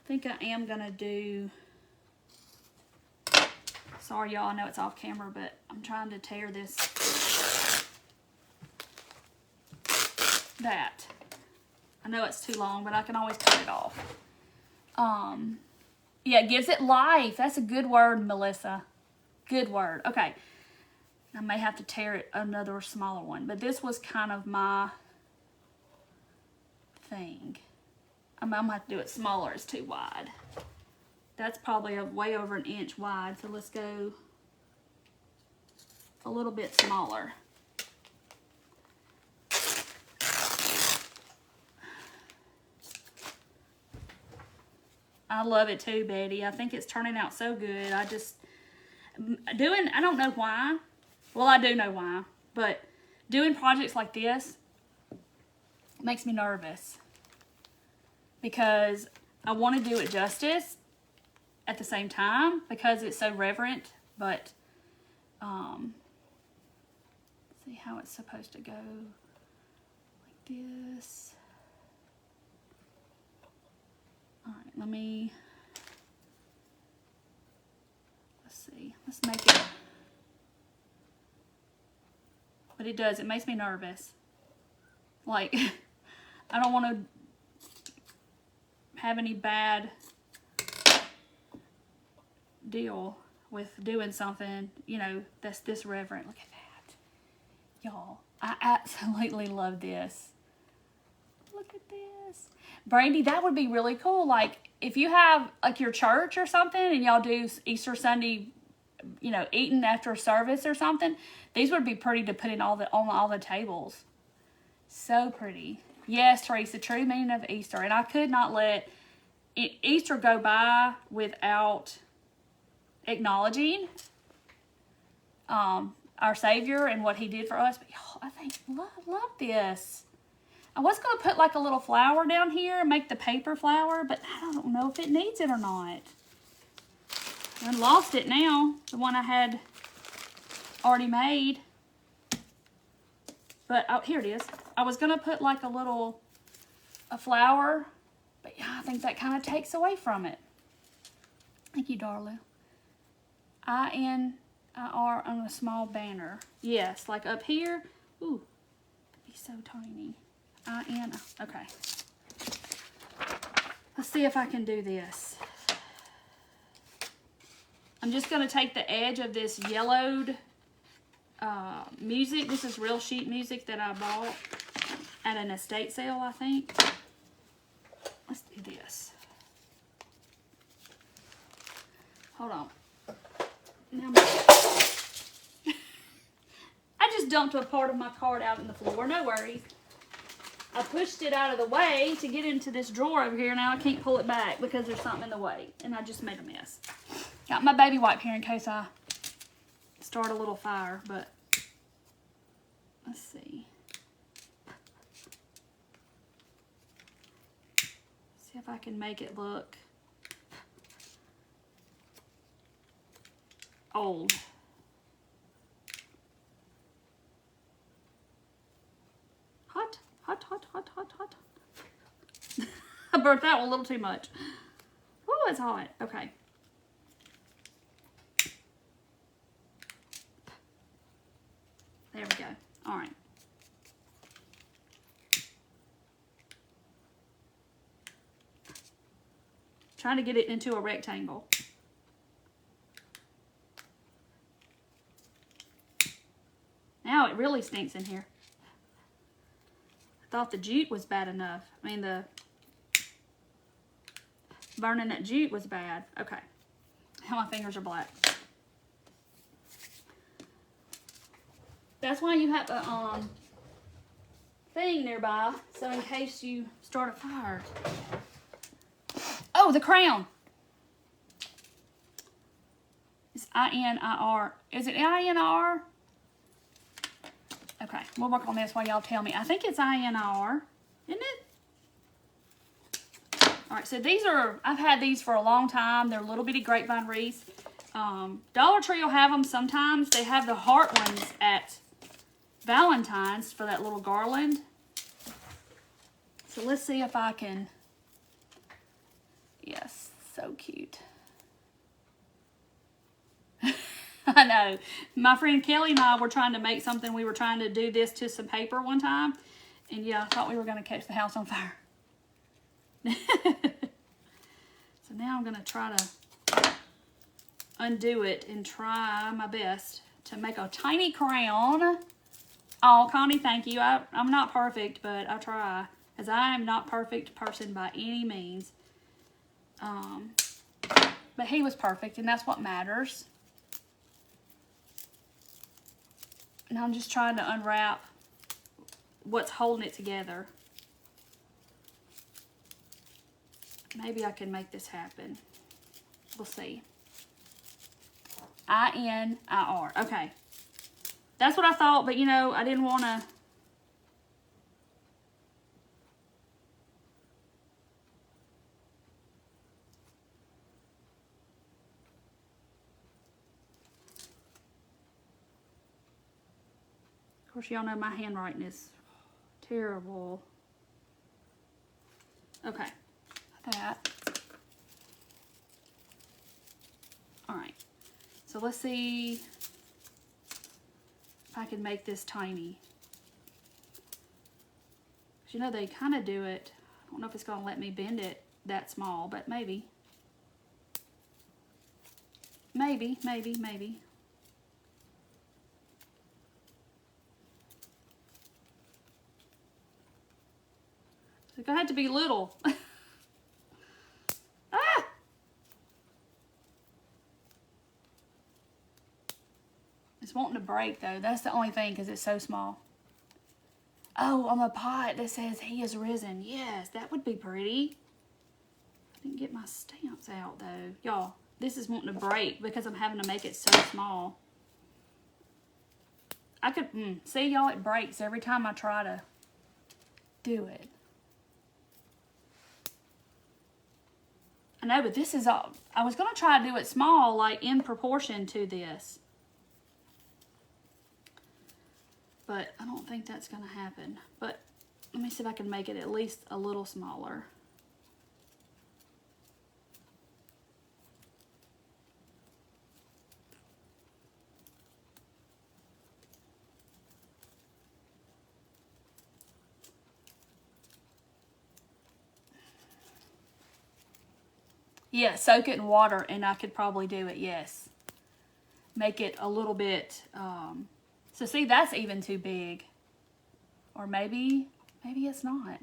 I am going to do... Sorry, y'all. I know it's off camera, but I'm trying to tear this... That. I know it's too long, but I can always cut it off. Yeah, it gives it life. That's a good word, Melissa. Good word. Okay. I may have to tear it another smaller one, but this was kind of my thing. I'm going to have to do it smaller. It's too wide. That's probably way over 1 inch wide, so let's go a little bit smaller. I love it too, Betty. I think it's turning out so good. I don't know why. Well, I do know why. But doing projects like this makes me nervous. Because I want to do it justice at the same time. Because it's so reverent. But, see how it's supposed to go. Like this. All right, let's see, let's make it, but it does, it makes me nervous. Like, I don't want to have any bad deal with doing something, you know, that's this reverent. Look at that. Y'all, I absolutely love this. Look at this. Brandy, that would be really cool. Like, if you have, like, your church or something, and y'all do Easter Sunday, you know, eating after a service or something, these would be pretty to put in on all the tables. So pretty. Yes, Teresa, true meaning of Easter. And I could not let Easter go by without acknowledging our Savior and what he did for us. But, y'all, I think, love this. I was going to put like a little flower down here and make the paper flower, but I don't know if it needs it or not. I lost it now, the one I had already made. But, oh, here it is. I was going to put like a flower, but yeah, I think that kind of takes away from it. Thank you, darling. INIR on a small banner. Yes, like up here. Ooh, it'd be so tiny. Okay. Let's see if I can do this. I'm just going to take the edge of this yellowed music. This is real sheet music that I bought at an estate sale, I think. Let's do this. Hold on. Now I just dumped a part of my card out on the floor. No worries. I pushed it out of the way to get into this drawer over here. Now I can't pull it back because there's something in the way. And I just made a mess. Got my baby wipe here in case I start a little fire. But let's see. See if I can make it look old. Hot, hot, hot, hot, hot, hot. I burnt that one a little too much. Oh, it's hot. Okay. There we go. All right. Trying to get it into a rectangle. Now it really stinks in here. I thought the jute was bad enough. I mean, the burning that jute was bad. Okay. Now my fingers are black. That's why you have a thing nearby, so in case you start a fire. Oh, the crown. It's INIR. Is it INR? Okay, we'll work on this while y'all tell me. I think it's INR, isn't it? All right, so these are, I've had these for a long time. They're little bitty grapevine wreaths. Dollar Tree will have them sometimes. They have the heart ones at Valentine's for that little garland. So let's see if I can. Yes, so cute. I know. My friend Kelly and I were trying to make something. We were trying to do this to some paper one time. And yeah, I thought we were going to catch the house on fire. So now I'm going to try to undo it and try my best to make a tiny crown. Oh, Connie, thank you. I'm not perfect, but I try. As I am not a perfect person by any means. But he was perfect, and that's what matters. And I'm just trying to unwrap what's holding it together. Maybe I can make this happen. We'll see. INIR. Okay. That's what I thought, but you know, I didn't want to. Of course, y'all know my handwriting is terrible. Okay. That. All right. So let's see if I can make this tiny. 'Cause you know, they kind of do it. I don't know if it's going to let me bend it that small, but maybe. Maybe, maybe, maybe. It's going to have to be little. Ah! It's wanting to break, though. That's the only thing, because it's so small. Oh, on the pot that says he is risen. Yes, that would be pretty. I didn't get my stamps out, though. Y'all, this is wanting to break because I'm having to make it so small. I could, see, y'all, it breaks every time I try to do it. I know, but this is all. I was going to try to do it small, like in proportion to this. but I don't think that's going to happen. But let me see if I can make it at least a little smaller. Yeah, soak it in water, and I could probably do it, yes. Make it a little bit, so see, that's even too big. Or maybe it's not.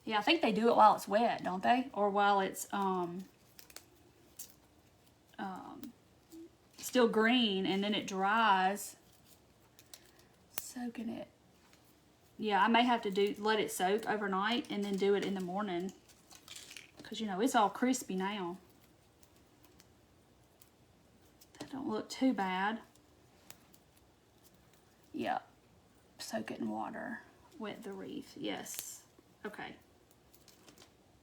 Yeah, I think they do it while it's wet, don't they? Or while it's still green, and then it dries. Soaking it. Yeah, I may have to let it soak overnight and then do it in the morning. Because, you know, it's all crispy now. That don't look too bad. Yeah. Soak it in water. Wet the wreath. Yes. Okay.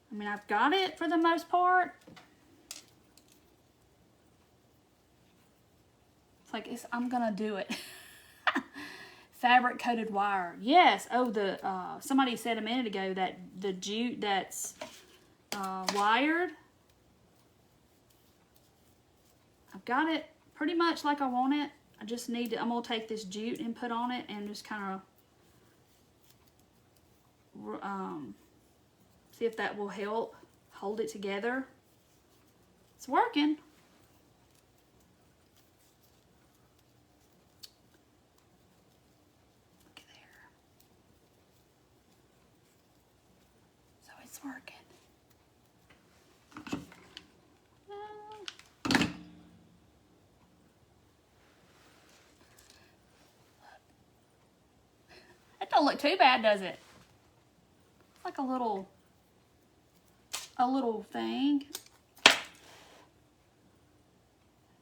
I mean, I've got it for the most part. It's like, I'm going to do it. Fabric coated wire. Yes. Oh, somebody said a minute ago that the jute that's wired. I've got it pretty much like I want it. I just need to, I'm going to take this jute and put on it and just kind of see if that will help hold it together. It's working. Working. That don't look too bad, does it? It's like a little thing.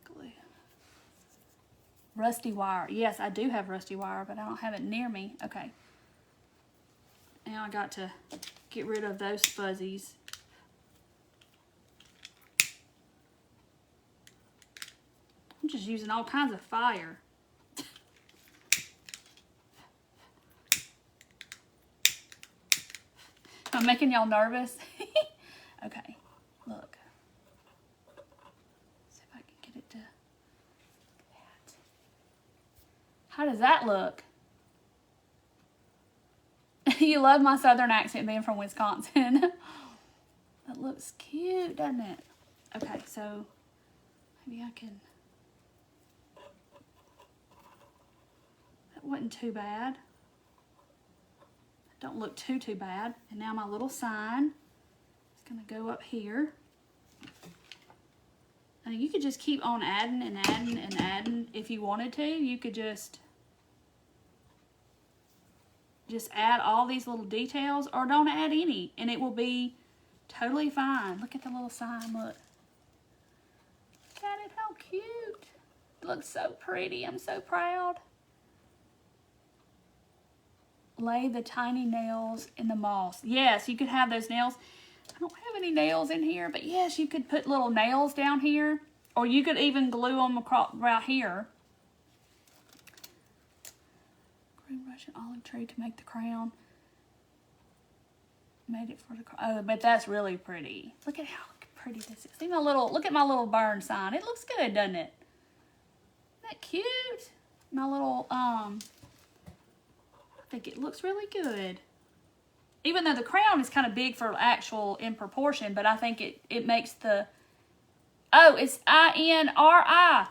Glue. Rusty wire. Yes, I do have rusty wire, but I don't have it near me. Okay. Now I got to get rid of those fuzzies. I'm just using all kinds of fire. I'm making y'all nervous. Okay, look. See if I can get it to that. How does that look? You love my southern accent being from Wisconsin. That looks cute, doesn't it? Okay, so maybe I can. That wasn't too bad. Don't look too bad. And now my little sign is going to go up here. And you could just keep on adding and adding and adding if you wanted to. You could just add all these little details, or don't add any, and it will be totally fine. Look at the little sign, look. Look at it, how cute. It looks so pretty, I'm so proud. Lay the tiny nails in the moss. Yes, you could have those nails. I don't have any nails in here, but yes, you could put little nails down here, or you could even glue them across right here. Green brush and olive tree to make the crown. Made it for the crown. Oh, but that's really pretty. Look at how pretty this is. See my little, look at my little burn sign. It looks good, doesn't it? Isn't that cute? My little, I think it looks really good. Even though the crown is kind of big for actual in proportion, but I think it makes the, oh, it's I-N-R-I.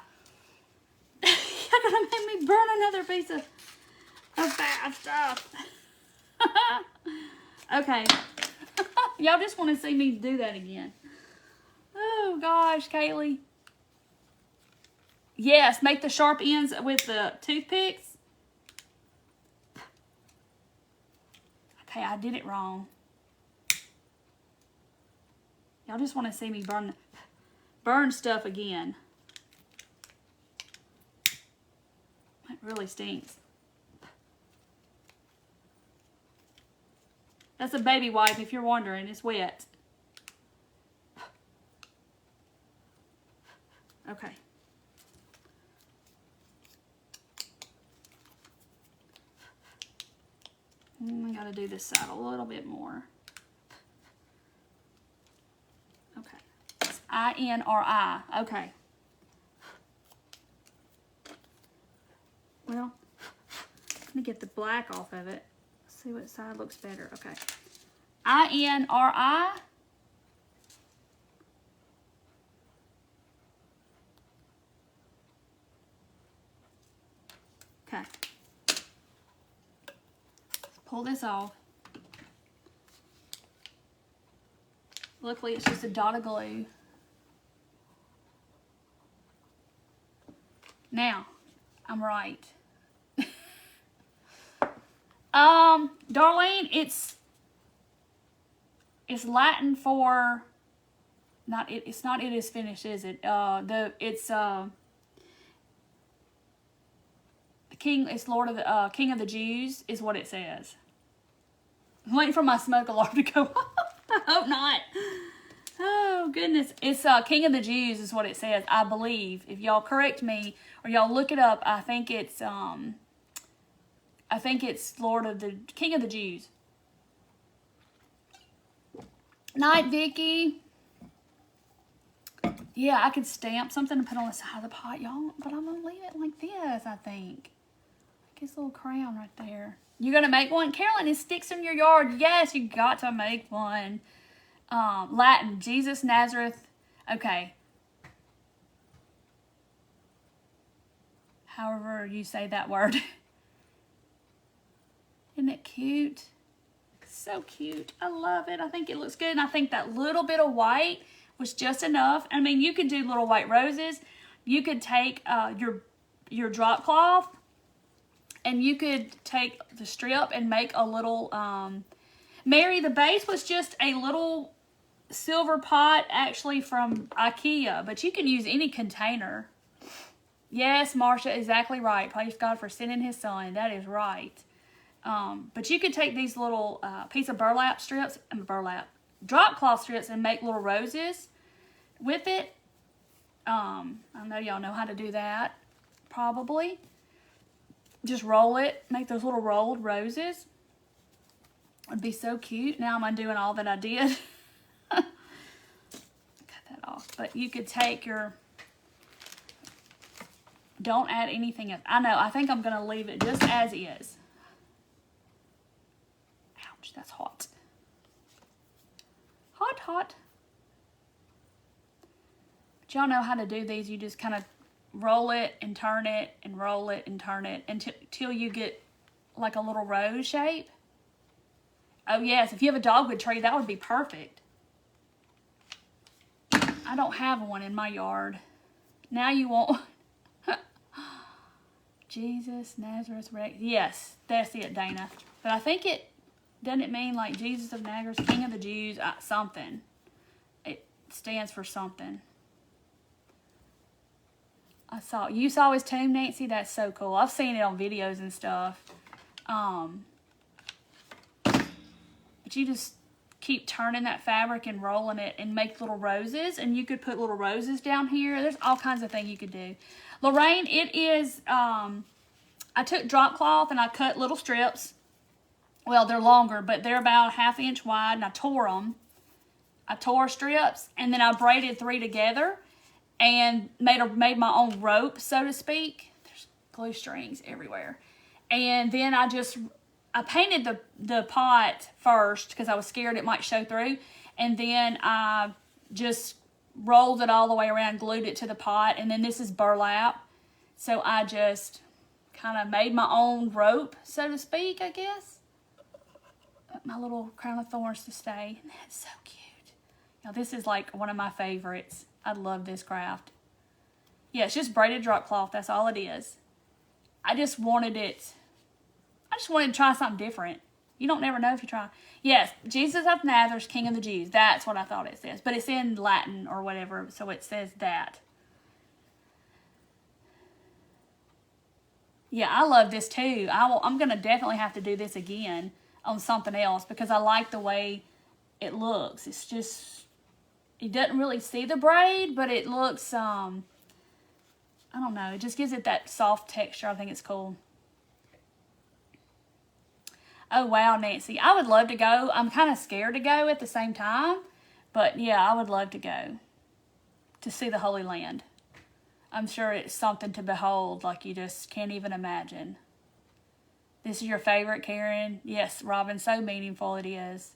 You're gonna make me burn another piece of bad stuff. Okay. Y'all just want to see me do that again. Oh gosh, Kaylee. Yes, make the sharp ends with the toothpicks. Okay, I did it wrong. Y'all just want to see me burn stuff again. It really stinks. That's a baby wipe if you're wondering. It's wet. Okay. I gotta do this side a little bit more. Okay. It's I-N-R-I. Okay. Well, let me get the black off of it. See what side looks better. Okay. I-N-R-I. Okay. Pull this off. Luckily, it's just a dot of glue. Now, I'm right. Darlene, it's Latin for not it. It's not it is finished, is it? The King. It's Lord of the King of the Jews is what it says. I'm waiting for my smoke alarm to go off. I hope not. Oh goodness, it's King of the Jews is what it says. I believe. If y'all correct me or y'all look it up, I think it's Lord of the King of the Jews. Night, Vicky. Yeah, I could stamp something and put on the side of the pot, y'all, but I'm gonna leave it like this. I think. Like his little crown right there. You're gonna make one, Carolyn? It sticks in your yard. Yes, you got to make one. Latin, Jesus Nazareth. Okay. However you say that word. Isn't it cute? So cute. I love it. I think it looks good. And I think that little bit of white was just enough. I mean, you could do little white roses. You could take your drop cloth and you could take the strip and make a little, Mary, the base was just a little silver pot actually from IKEA, but you can use any container. Yes, Marcia, exactly right. Praise God for sending his son. That is right. But you could take these little piece of burlap strips and drop cloth strips and make little roses with it. I know y'all know how to do that, probably. Just roll it, make those little rolled roses. It'd be so cute. Now I'm undoing all that I did. Cut that off. But you could take your... Don't add anything else. I know, I think I'm going to leave it just as is. Ouch, that's hot. Hot, hot. But y'all know how to do these. You just kind of roll it and turn it and roll it and turn it until you get like a little rose shape. Oh yes, if you have a dogwood tree, that would be perfect. I don't have one in my yard. Now you won't. Jesus, Nazareth, yes, that's it, Dana. But I think doesn't it mean like Jesus of Nazareth, King of the Jews, something. It stands for something. You saw his tomb, Nancy? That's so cool. I've seen it on videos and stuff. But you just keep turning that fabric and rolling it and make little roses. And you could put little roses down here. There's all kinds of things you could do. Lorraine, it is, I took drop cloth and I cut little strips. Well, they're longer, but they're about a 1/2 inch wide, and I tore them. I tore strips, and then I braided 3 together and made my own rope, so to speak. There's glue strings everywhere. And then I painted the pot first because I was scared it might show through. And then I just rolled it all the way around, glued it to the pot. And then this is burlap. So I just kind of made my own rope, so to speak, I guess. My little crown of thorns to stay. And that's so cute. Now this is like one of my favorites. I love this craft. Yeah, it's just braided drop cloth. That's all it is. I just wanted to try something different. You don't never know if you try. Yes, Jesus of Nazareth, King of the Jews. That's what I thought it says. But it's in Latin or whatever, so it says that. Yeah, I love this too. I'm going to definitely have to do this again on something else because I like the way it looks. It's just, you doesn't really see the braid, but it looks, I don't know. It just gives it that soft texture. I think it's cool. Oh, wow, Nancy. I would love to go. I'm kind of scared to go at the same time. But, yeah, I would love to go to see the Holy Land. I'm sure it's something to behold like you just can't even imagine. This is your favorite, Karen? Yes, Robin, so meaningful it is.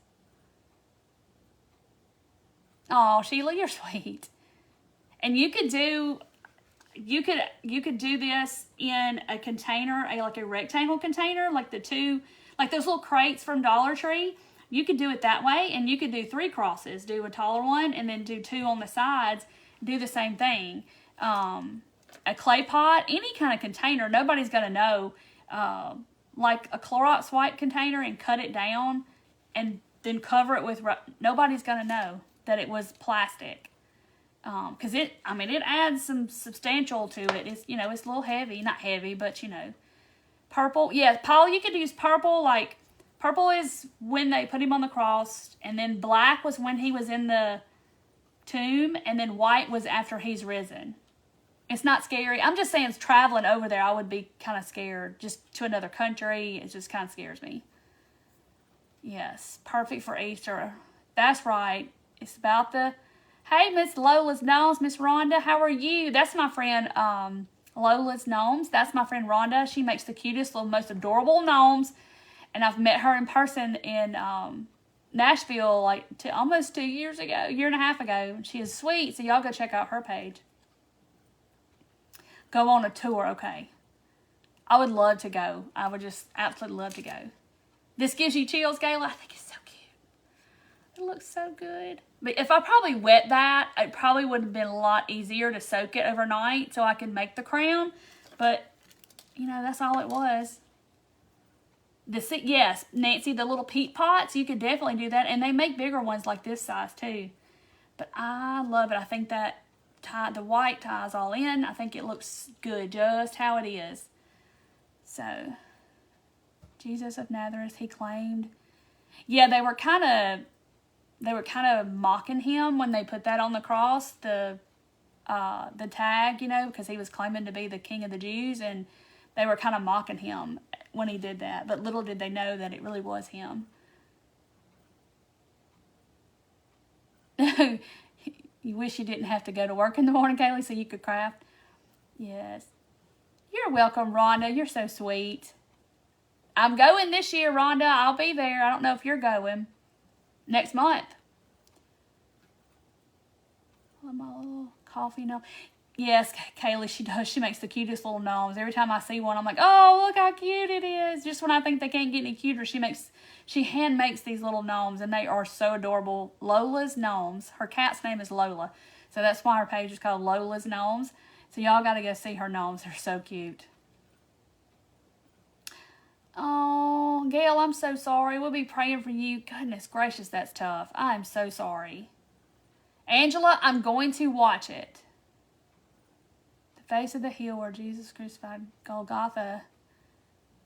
Oh, Sheila, you're sweet. And you could do this in a container, like a rectangle container, like those little crates from Dollar Tree. You could do it that way, and you could do 3 crosses. Do a taller one, and then do 2 on the sides. Do the same thing. A clay pot, any kind of container, nobody's going to know. Like a Clorox wipe container, and cut it down, and then cover it with, nobody's going to know that it was plastic. Because it adds some substantial to it. It's, it's a little heavy. Not heavy, but, purple. Yeah, Paul, you could use purple. Like, purple is when they put him on the cross. And then black was when he was in the tomb. And then white was after he's risen. It's not scary. I'm just saying, traveling over there, I would be kind of scared. Just to another country, it just kind of scares me. Yes, perfect for Easter. That's right. It's about the... Hey, Miss Lola's Gnomes, Miss Rhonda, how are you? That's my friend Lola's Gnomes. That's my friend Rhonda. She makes the cutest, little, most adorable gnomes. And I've met her in person in Nashville like almost 2 years ago, 1.5 years ago. She is sweet, so y'all go check out her page. Go on a tour, okay. I would love to go. I would just absolutely love to go. This gives you chills, Gayla? I think it's so cute. It looks so good. But if I probably wet that, it probably would have been a lot easier to soak it overnight so I could make the crown. But, that's all it was. Yes, Nancy, the little peat pots, you could definitely do that. And they make bigger ones like this size too. But I love it. I think that the white ties all in. I think it looks good just how it is. So, Jesus of Nazareth, he claimed. Yeah, they were kind of mocking him when they put that on the cross, the tag, because he was claiming to be the King of the Jews, and they were kind of mocking him when he did that. But little did they know that it really was him. You wish you didn't have to go to work in the morning, Kaylee, so you could craft? Yes. You're welcome, Rhonda. You're so sweet. I'm going this year, Rhonda. I'll be there. I don't know if you're going. Next month. My little coffee gnome. Yes, Kaylee, she does. She makes the cutest little gnomes. Every time I see one, I'm like, oh, look how cute it is. Just when I think they can't get any cuter, she hand makes these little gnomes, and they are so adorable. Lola's Gnomes. Her cat's name is Lola. So that's why her page is called Lola's Gnomes. So y'all got to go see her gnomes. They're so cute. Oh, Gail, I'm so sorry. We'll be praying for you. Goodness gracious, that's tough. I am so sorry. Angela, I'm going to watch it. The face of the hill where Jesus crucified, Golgotha.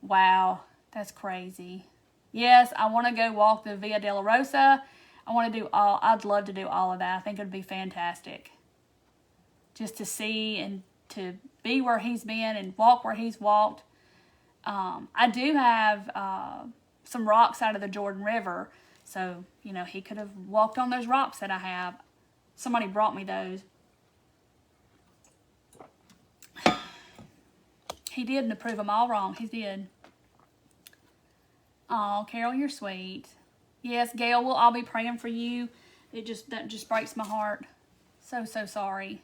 Wow, that's crazy. Yes, I want to go walk the Via Dolorosa. I'd love to do all of that. I think it would be fantastic. Just to see and to be where he's been and walk where he's walked. I do have some rocks out of the Jordan River. So, he could have walked on those rocks that I have. Somebody brought me those. He did to prove them all wrong. He did. Oh, Carol, you're sweet. Yes, Gail, I'll be praying for you. That just breaks my heart. So sorry.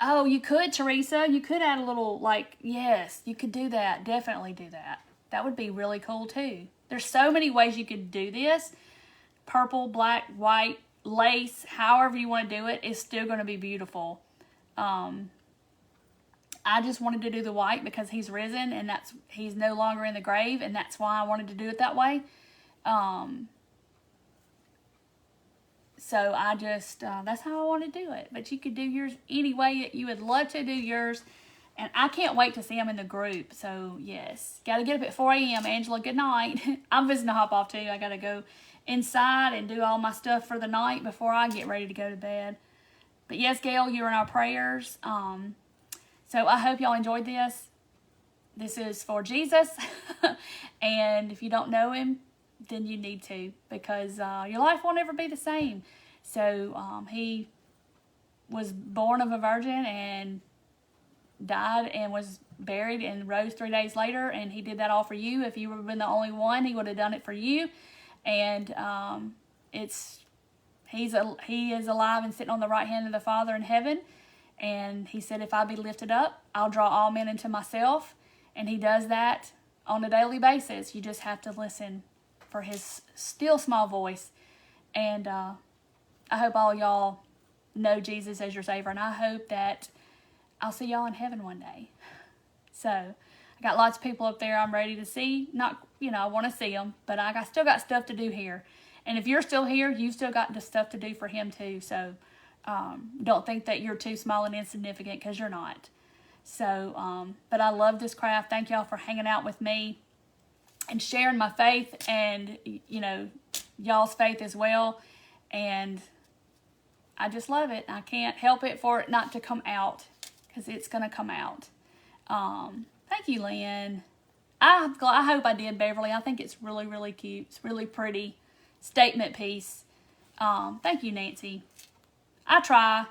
Oh, you could, Teresa. You could add a little, yes, you could do that. Definitely do that. That would be really cool, too. There's so many ways you could do this. Purple, black, white, lace, however you want to do it, is still going to be beautiful. I just wanted to do the white because he's risen, and he's no longer in the grave, and that's why I wanted to do it that way. So I just, that's how I want to do it. But you could do yours any way you would love to do yours. And I can't wait to see them in the group. So, yes. Got to get up at 4 a.m. Angela, good night. I'm visiting to hop off, too. I got to go inside and do all my stuff for the night before I get ready to go to bed. But yes, Gail, you're in our prayers. So I hope y'all enjoyed this. This is for Jesus. And if you don't know him, then you need to, because your life won't ever be the same. So he was born of a virgin and died and was buried and rose 3 days later, and he did that all for you. If you would have been the only one, he would have done it for you. And he is alive and sitting on the right hand of the Father in heaven. And he said, if I be lifted up, I'll draw all men into myself. And he does that on a daily basis. You just have to listen for his still small voice. And I hope all y'all know Jesus as your Savior. And I hope that I'll see y'all in heaven one day. So I got lots of people up there I'm ready to see. Not, I want to see them, but still got stuff to do here. And if you're still here, you've still got the stuff to do for him too. So don't think that you're too small and insignificant, because you're not. So, but I love this craft. Thank y'all for hanging out with me and sharing my faith and, y'all's faith as well. And I just love it. I can't help it for it not to come out, because it's going to come out. Thank you, Lynn. I hope I did, Beverly. I think it's really, really cute. It's really pretty statement piece. Thank you, Nancy. I try.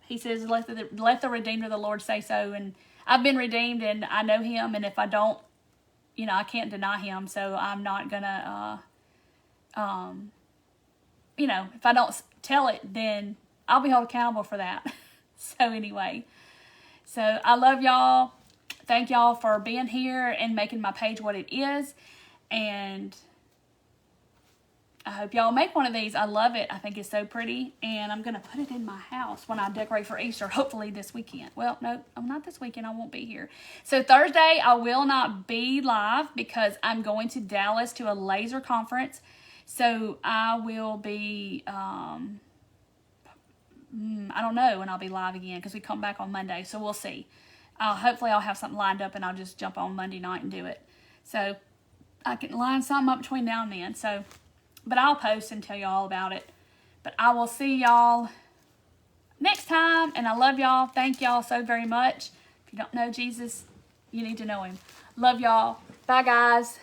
He says, let the redeemed of the Lord say so. And I've been redeemed, and I know him. And if I don't, I can't deny him. So I'm not going to, if I don't tell it, then I'll be held accountable for that. So anyway, so I love y'all. Thank y'all for being here and making my page what it is. And I hope y'all make one of these. I love it. I think it's so pretty. And I'm going to put it in my house when I decorate for Easter, hopefully this weekend. Well, no, I'm not this weekend. I won't be here. So Thursday, I will not be live because I'm going to Dallas to a laser conference. So I will be, I don't know when I'll be live again, because we come back on Monday. So we'll see. Hopefully I'll have something lined up and I'll just jump on Monday night and do it. So I can line something up between now and then. So, but I'll post and tell you all about it. But I will see y'all next time. And I love y'all. Thank y'all so very much. If you don't know Jesus, you need to know him. Love y'all. Bye, guys.